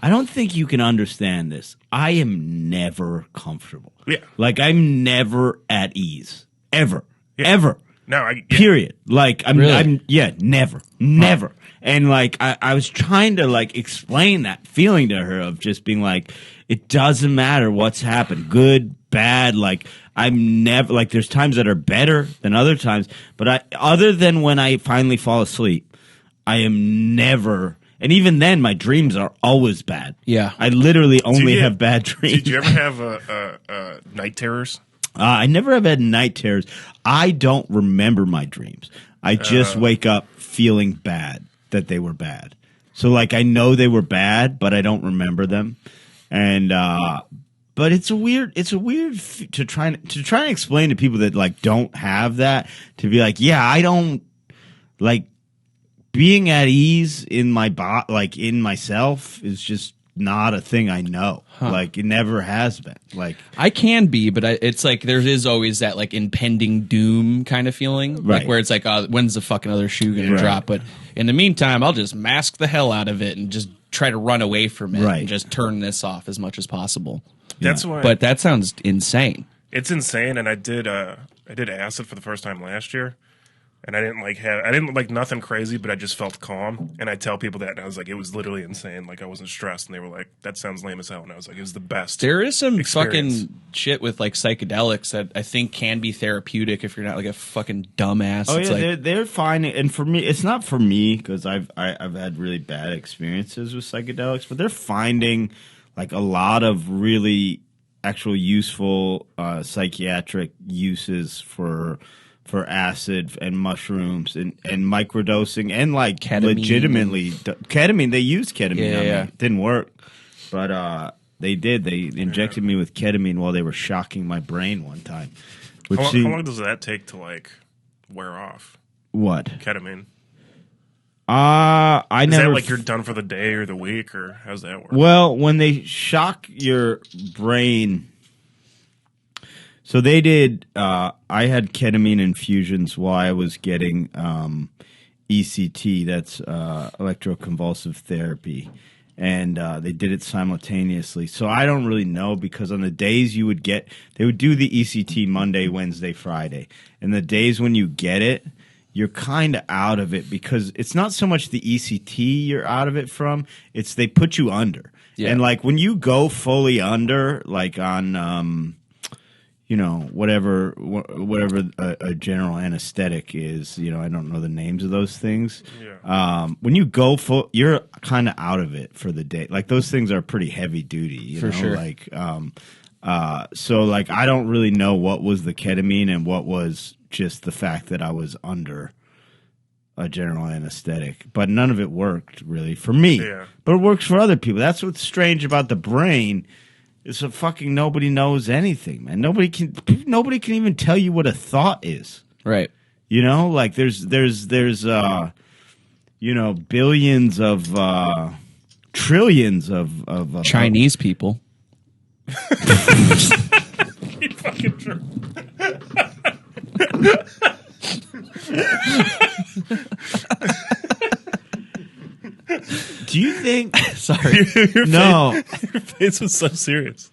I don't think you can understand this. I am never comfortable. Yeah. Like I'm never at ease. Ever. Yeah. Ever. no, I Period. Like Really? never. And like I was trying to like explain that feeling to her of just being like, it doesn't matter what's happened, good, bad. Like I'm never like there's times that are better than other times, but other than when I finally fall asleep, I am never. And even then, my dreams are always bad. Yeah. I literally only you- have bad dreams. Did you ever have night terrors? I never have had night terrors. I don't remember my dreams. I just wake up feeling bad that they were bad. So like I know they were bad, but I don't remember them. And but it's a weird to try and explain to people that like don't have that, to be like, yeah, I don't like being at ease in my like in myself is just not a thing I know. Like it never has been. Like I can be, but it's like there is always that like impending doom kind of feeling, Right. like where it's like, when's the fucking other shoe gonna drop? But in the meantime, I'll just mask the hell out of it and just try to run away from it Right. and just turn this off as much as possible. That's why. But that sounds insane. It's insane, and I did acid for the first time last year, and I didn't like nothing crazy, but I just felt calm. And I tell people that, and I was like, it was literally insane. Like I wasn't stressed, and they were like, that sounds lame as hell. And I was like, it was the best. There is some experience. fucking shit with like psychedelics that I think can be therapeutic if you're not like a fucking dumbass. oh It's yeah, like, they're finding, and for me, it's not for me because I've had really bad experiences with psychedelics, but they're finding like a lot of really actual useful psychiatric uses for acid and mushrooms and microdosing and like Ketamine. legitimately ketamine. They used ketamine Yeah, on yeah. me. It didn't work, but they did. They injected me with ketamine while they were shocking my brain one time. Which How long does that take to like wear off? what? Ketamine. I Is never. that like you're done for the day or the week, or how's that work? Well, when they shock your brain, so they did. I had ketamine infusions while I was getting ECT. That's electroconvulsive therapy, and they did it simultaneously. So I don't really know, because on the days you would get, they would do the ECT Monday, Wednesday, Friday, and the days when you get it, you're kind of out of it, because it's not so much the ECT you're out of it from, it's they put you under. Yeah. And like when you go fully under, like on, whatever a general anesthetic is, I don't know the names of those things. Yeah. When you go full, you're kind of out of it for the day. Like those things are pretty heavy duty, you For know? sure. Like, so like I don't really know what was the ketamine and what was just the fact that I was under a general anesthetic, but none of it worked really for me. Yeah. But it works for other people. That's what's strange about the brain. Is that fucking nobody knows anything, man. Nobody can even tell you what a thought is. Right. Like there's billions of trillions of Chinese people. You fucking true. Do you think? Sorry. No, Your face was so serious.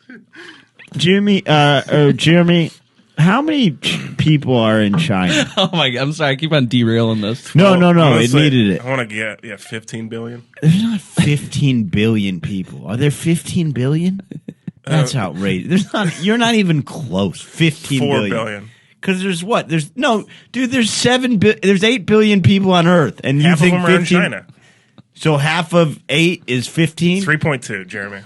Jimmy. Jeremy, how many people are in China? Oh my god! I'm sorry. I keep on derailing this. No. Honestly, It needed it. I want to get 15 billion. There's not 15 billion people. Are there 15 billion? That's outrageous. There's not. You're not even close. 15 4 billion. billion. Because there's what? There's no, dude. There's 8 billion people on Earth, and you Half of think them are in 15? China. So half of 8 is 15. 3.2, Jeremy.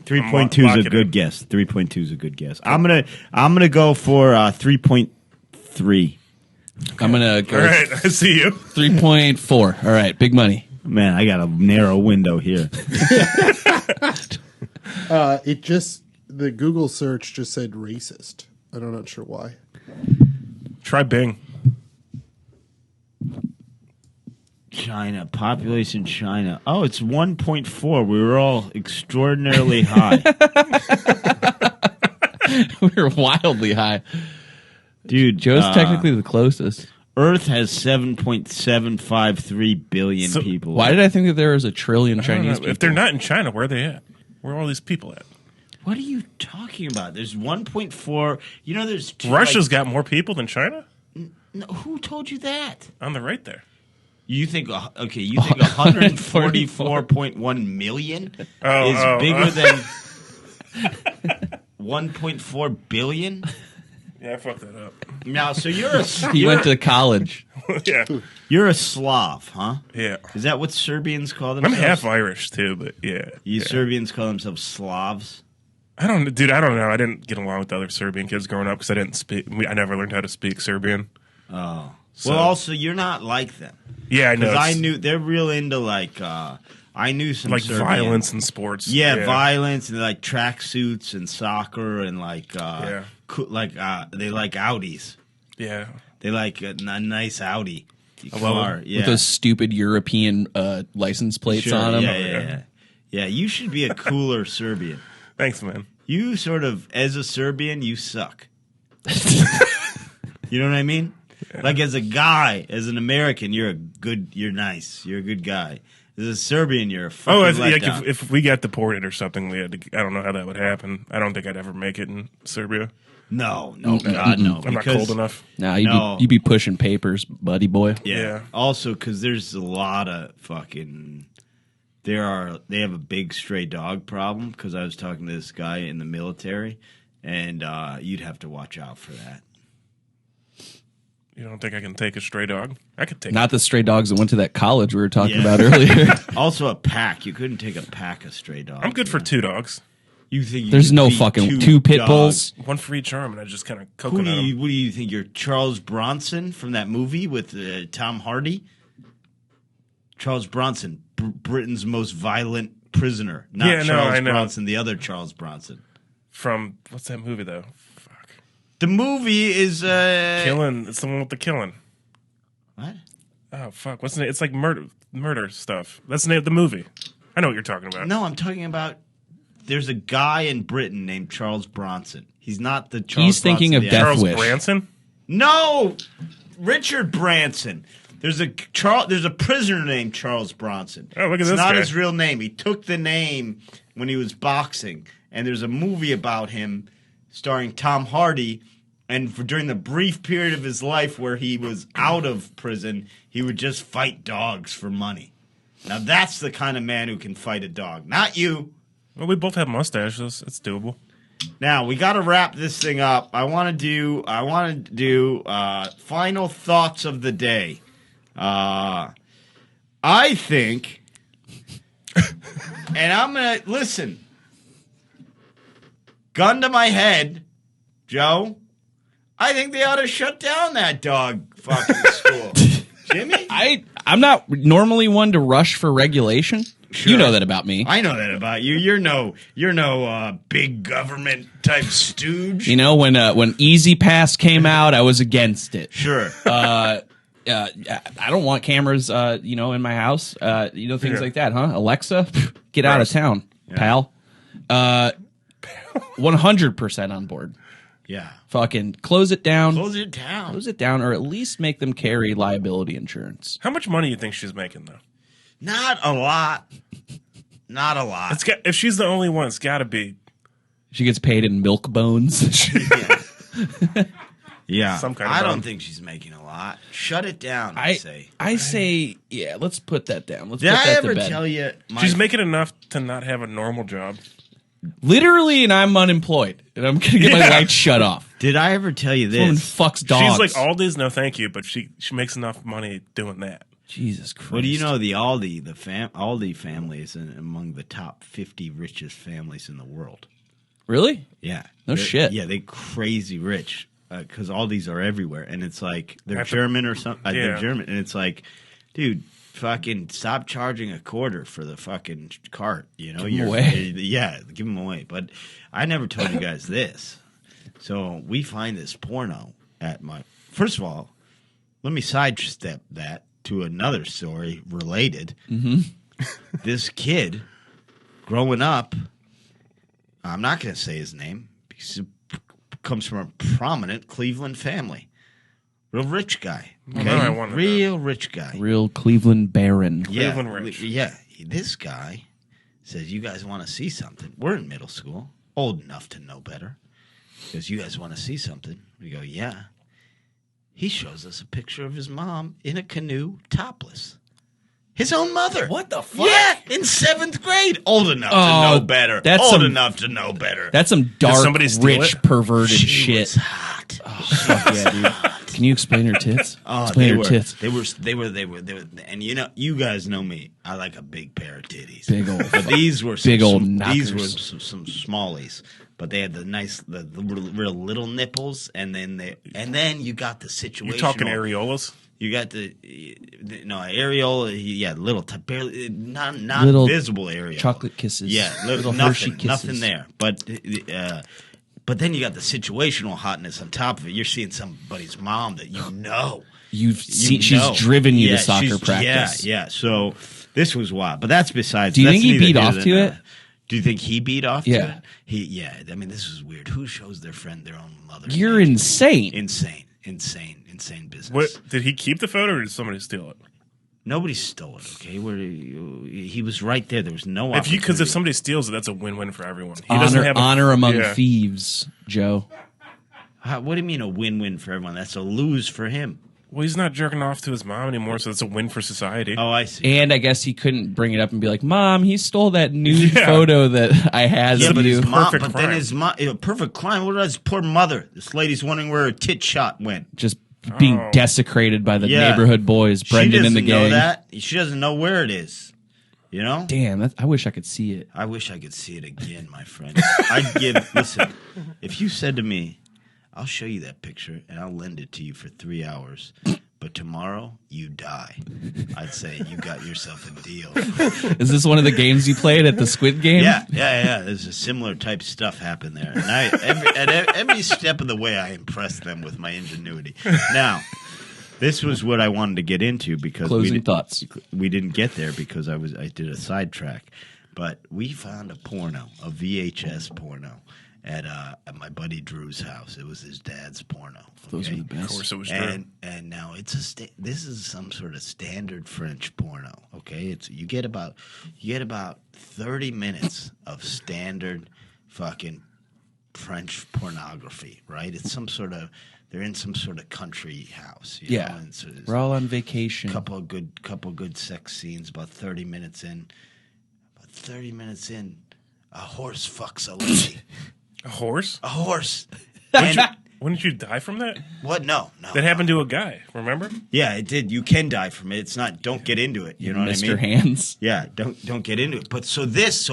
3.2 is Lock a it good in. guess. 3.2 is a good guess. I'm gonna go for 3.3. I'm gonna go All right, I see you. 3.4. All right, big money. Man, I got a narrow window here. The Google search just said racist. I'm not sure why. Try Bing. China population. China. Oh, it's 1.4. We were all extraordinarily high, We were wildly high. dude. Joe's technically the closest. Earth has 7.753 billion So, people. Why did I think that there was a trillion I don't know. Chinese people? If they're not in China, where are they at? Where are all these people at? What are you talking about? There's 1.4. There's two, Russia's got more people than China? No, who told you that? On the right there. You think 144.1 million is bigger than 1.4 billion? Yeah, I fucked that up. Now, so you're He went to college. Yeah. you're a Slav, huh? Yeah. Is that what Serbians call I'm themselves? half Irish, too, but yeah. You yeah. Serbians call themselves Slavs? I don't know. I didn't get along with the other Serbian kids growing up because I never learned how to speak Serbian. Oh. So- Well, also, you're not like them. Yeah, I know. Because I It's knew they're real into I knew some like Serbian. violence in sports. Yeah, violence and like tracksuits and soccer and like Yeah. They like Audis. Yeah. They like a nice Audi love car. them. Yeah. With those stupid European license plates Sure, on them. Yeah, you should be a cooler Serbian. Thanks, man. You sort of, as a Serbian, you suck. You know what I mean? Yeah. Like as a guy, as an American, you're nice. You're a good guy. As a Serbian, you're a fucking letdown. If we got deported or something, we had to. I don't know how that would happen. I don't think I'd ever make it in Serbia. No, God, no. I'm not cold enough. Nah, you'd be pushing papers, buddy boy. Yeah. Also, because there's a lot of fucking. They have a big stray dog problem. Because I was talking to this guy in the military, and you'd have to watch out for that. You don't think I can take a stray dog? I could take. Not the stray dogs that went to that college we were talking about earlier. Also, a pack. You couldn't take a pack of stray dogs. I'm good for 2 dogs. You think There's you no could beat fucking 2 pit bulls. One for each arm, and I just kind of What coconut do them. you think? You're Charles Bronson from that movie with Tom Hardy? Charles Bronson, Britain's most violent prisoner. Not Charles Bronson, the other Charles Bronson. From what's that movie though? Fuck. The movie is Killing. It's the one with the killing. What? Oh fuck! What's the name? It's like murder stuff. That's the name of the movie. I know what you're talking about. No, I'm talking about. There's a guy in Britain named Charles Bronson. He's not the Charles. He's thinking Bronson, of the Death Charles Wish. Branson. No, Richard Branson. There's a prisoner named Charles Bronson. Oh, look at it's this not guy. his real name. He took the name when he was boxing, and there's a movie about him starring Tom Hardy. And during the brief period of his life where he was out of prison, he would just fight dogs for money. Now that's the kind of man who can fight a dog, not you. Well, we both have mustaches. It's doable. Now we got to wrap this thing up. I want to do final thoughts of the day. I think, and I'm gonna listen. Gun to my head, Joe. I think they ought to shut down that dog fucking school. Jimmie? I'm not normally one to rush for regulation. Sure. You know that about me. I know that about you. You're no big government type stooge. You know, when Easy Pass came out, I was against it. Sure. I don't want cameras, in my house. Things like that, huh? Alexa, get out of town, pal. 100% on board. Yeah. Fucking close it down. Close it down. Close it down, or at least make them carry liability insurance. How much money do you think she's making though? Not a lot. Not a lot. If she's the only one, it's got to be. She gets paid in milk bones. Yeah. Some kind of I don't bone. think she's making a lot. Shut it down, I say. I say, yeah, let's put that down. Let's Did put I that ever to bed. tell you? She's making enough to not have a normal job. Literally, and I'm unemployed, and I'm gonna get my lights shut off. Did I ever tell you This woman this? fucks dogs. She's like Aldi's, no thank you, but she makes enough money doing that. Jesus Christ. Well, do you know the Aldi family is among the top 50 richest families in the world? Really? Yeah. No shit. Yeah, they crazy rich because Aldi's are everywhere, and it's like they're That's German or something. They're Yeah. German, and it's like, dude, fucking stop charging a quarter for the fucking cart. You know, Give 'em away. Yeah, give them away. But I never told you guys this. So we find this porno at my. First of all, let me sidestep that to another story related. Mm-hmm. This kid, growing up, I'm not going to say his name because he comes from a prominent Cleveland family. Real rich guy. Well, now I wanna know. Real rich guy. Real Cleveland Baron. Yeah, Cleveland rich. Yeah. This guy says, you guys want to see something. We're in middle school, old enough to know better. Because you guys want to see something. We go, yeah. He shows us a picture of his mom in a canoe, topless. His own mother. What the fuck? Yeah, in 7th grade. Old enough to Oh, know better. that's Old some- enough to know better. That's some dark, somebody steal rich, it? perverted She shit. was hot. Fuck yeah, dude. Can you explain her tits? they Explain her were, tits. they were, and you guys know me. I like a big pair of titties. Big old But these were big old these were knockers. some smallies. But they had the real little nipples, and then you got the situation. You're talking areolas? You got the areola. Yeah, little, barely not Little visible areola. chocolate kisses. Yeah, Little nothing, Hershey kisses. nothing there. But then you got the situational hotness on top of it. You're seeing somebody's mom that you know. You've seen. You She's know. driven you Yeah, to soccer she's- practice. Yeah. So this was wild. But that's besides. Do you that's think he neither beat here off than to there. it? Do you think he beat off Yeah. to it? Yeah. I mean, this is weird. Who shows their friend their own mother? You're insane. Insane business. What did he keep the photo or did somebody steal it? Nobody stole it. Okay, he was right there. There was no. Because if opportunity. somebody steals it, that's a win-win for everyone. He doesn't have Honor among yeah. thieves, Joe. What do you mean a win-win for everyone? That's a lose for him. Well, he's not jerking off to his mom anymore, so it's a win for society. Oh, I see. And I guess he couldn't bring it up and be like, "Mom, he stole that nude photo that I had Yeah, of but you." his mom. Perfect But then crime. his mom. Perfect crime. What about his poor mother? This lady's wondering where her tit shot went. Just being Oh. desecrated by the Yeah. neighborhood boys, Brendan she and the doesn't know gang. that. She doesn't know where it is. You know. Damn, I wish I could see it. I wish I could see it again, my friend. Listen, if you said to me, I'll show you that picture and I'll lend it to you for 3 hours, but tomorrow you die, I'd say you got yourself a deal. Is this one of the games you played at the Squid Game? Yeah. There's a similar type stuff happen there. And at every step of the way, I impress them with my ingenuity. Now, this was what I wanted to get into because Closing thoughts. We didn't get there because I did a sidetrack, but we found a VHS porno at my buddy Drew's house. It was his dad's porno. Those are the best. Of course, it was Drew. And now it's this is some sort of standard French porno. Okay, you get about 30 minutes of standard fucking French pornography, right? It's they're in some sort of country house. You know? And so we're all on vacation. Couple of good sex scenes. About 30 minutes in, a horse fucks a lady. A horse? A horse. Wouldn't you die from that? What? No. That happened to a guy, remember? Yeah, it did. You can die from it. It's not. Don't get into it. You know what I mean? Mr. Hands. Yeah. Don't get into it. But so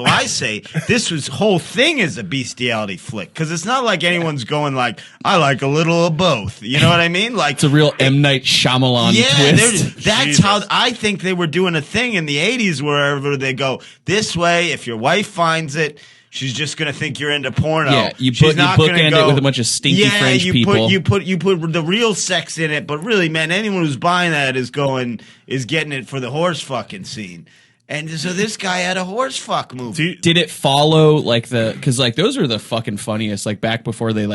I say this whole thing is a bestiality flick because it's not like anyone's going like I like a little of both. You know what I mean? Like it's a real M. Night Shyamalan twist. That's Jesus. how I think they were doing a thing in the 80s wherever they go this way. If your wife finds it, she's just gonna think you're into porno. Yeah, you She's not gonna bookend it with a bunch of stinky French people. You put the real sex in it, but really, man, anyone who's buying that is getting it for the horse fucking scene. And so this guy had a horse fuck movie. Did it follow because those are the fucking funniest, like back before they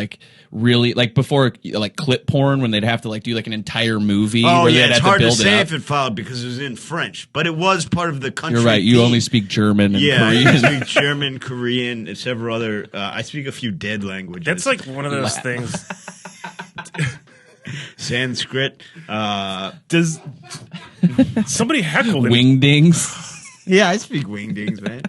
really before clip porn when they'd have to do an entire movie. Oh where yeah, they'd it's have hard to build say it if it followed because it was in French, but it was part of the country. You're right. You theme. only speak German and Korean. I speak German, Korean, and several other. I speak a few dead languages. That's like one of those things. Sanskrit. Does somebody heckled him? Wingdings. Yeah, I speak wingdings, man.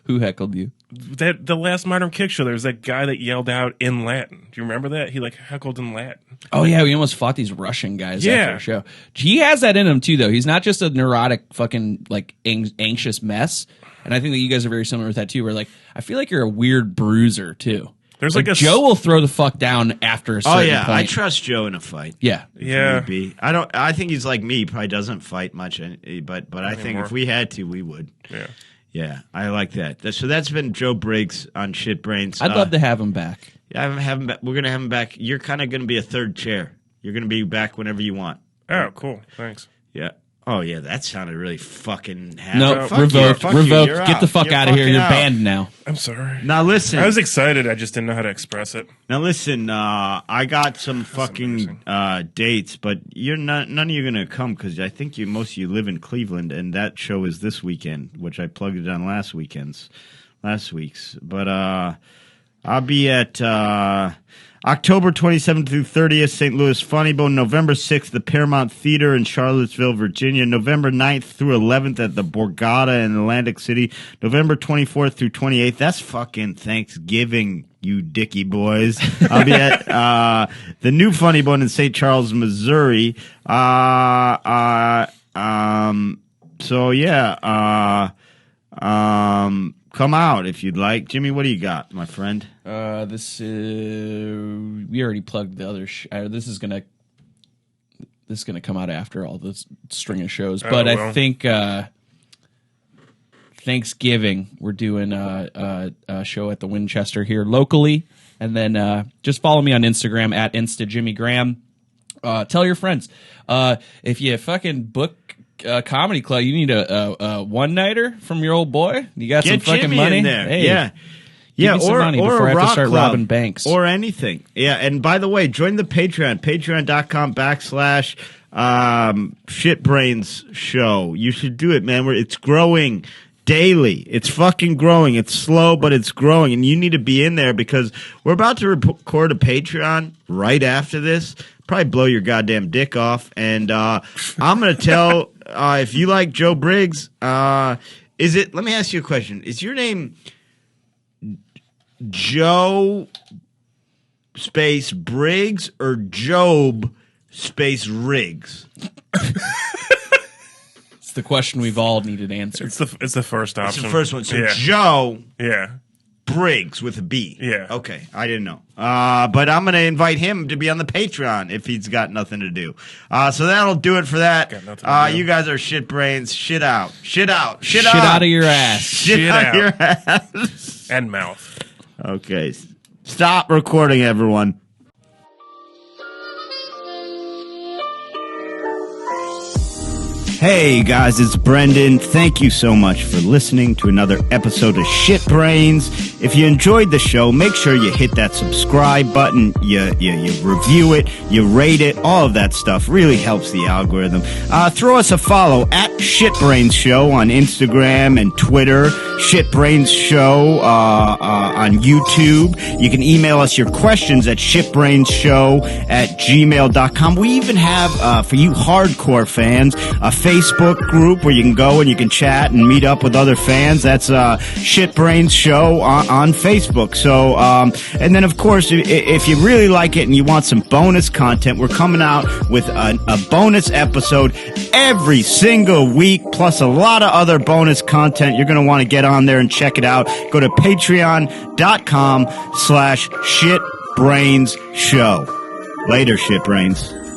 Who heckled you? The last Modern Kick show, there was that guy that yelled out in Latin. Do you remember that? He heckled in Latin. Oh yeah, we almost fought these Russian guys Yeah. after the show. He has that in him too, though. He's not just a neurotic fucking anxious mess. And I think that you guys are very similar with that too. Where I feel like you're a weird bruiser too. There's Joe will throw the fuck down after a certain point. I trust Joe in a fight. Yeah. Yeah. Be. I think he's like me. He probably doesn't fight much, but I think if we had to, we would. Yeah. Yeah, I like that. So that's been Joe Briggs on Shit Brains. I'd love to have him back. Yeah, we're gonna have him back. You're kind of gonna be a third chair. You're gonna be back whenever you want. Oh, cool. Thanks. Yeah. Oh yeah, that sounded really fucking happy. No, Fuck revoked. you. Revoked. You're Get the fuck You're out of here. fucking You're out. banned now. I'm sorry. Now listen. I was excited. I just didn't know how to express it. Now listen. I got some fucking dates, but none of you are gonna come because I think most of you live in Cleveland, and that show is this weekend, which I plugged it on last week's. But I'll be at October 27th through 30th, St. Louis Funny Bone. November 6th, the Paramount Theater in Charlottesville, Virginia. November 9th through 11th at the Borgata in Atlantic City. November 24th through 28th. That's fucking Thanksgiving, you dicky boys. I'll be at the New Funny Bone in St. Charles, Missouri. So yeah. Come out if you'd like. Jimmie, what do you got, my friend? This is we already plugged the other. This is gonna come out after all this string of shows, but I think Thanksgiving we're doing a show at the Winchester here locally, and then just follow me on Instagram at InstaJimmieGraham. Tell your friends if you fucking book. Comedy club, you need a one nighter from your old boy. You got some fucking Jimmie money in there. Hey, Yeah, give me some money before a I have to rock start club, robbing banks or anything. Yeah, and by the way, join the Patreon, patreon.com/shitbrains show. You should do it, man. It's growing daily. It's fucking growing. It's slow, but it's growing, and you need to be in there because we're about to record a Patreon right after this. Probably blow your goddamn dick off, and I'm gonna tell if you like Joe Briggs. Is it? Let me ask you a question. Is your name Joe space Briggs or Job space Riggs? It's the question we've all needed answered. It's the first option. It's the first one. So yeah. Joe Yeah. Briggs with a B. Yeah. Okay, I didn't know. But I'm going to invite him to be on the Patreon if he's got nothing to do. So that'll do it for that. Got nothing to do. You guys are shit brains. Shit out. Shit out. Shit Shit out. out of your ass. Shit Shit out out. your ass. And mouth. Okay. Stop recording, everyone. Hey guys, it's Brendan. Thank you so much for listening to another episode of Shit Brains. If you enjoyed the show, make sure you hit that subscribe button, you review it, you rate it, all of that stuff really helps the algorithm. Throw us a follow at Shitbrains Show on Instagram and Twitter, Shitbrains Show on YouTube. You can email us your questions at shitbrainshow@gmail.com. We even have, for you hardcore fans, a Facebook group where you can go and you can chat and meet up with other fans. That's Shitbrains Show on Facebook. So, and then of course, if you really like it and you want some bonus content, we're coming out with a bonus episode every single week, plus a lot of other bonus content. You're going to want to get on there and check it out. Go to patreon.com/shitbrainshow. Later, Shitbrains.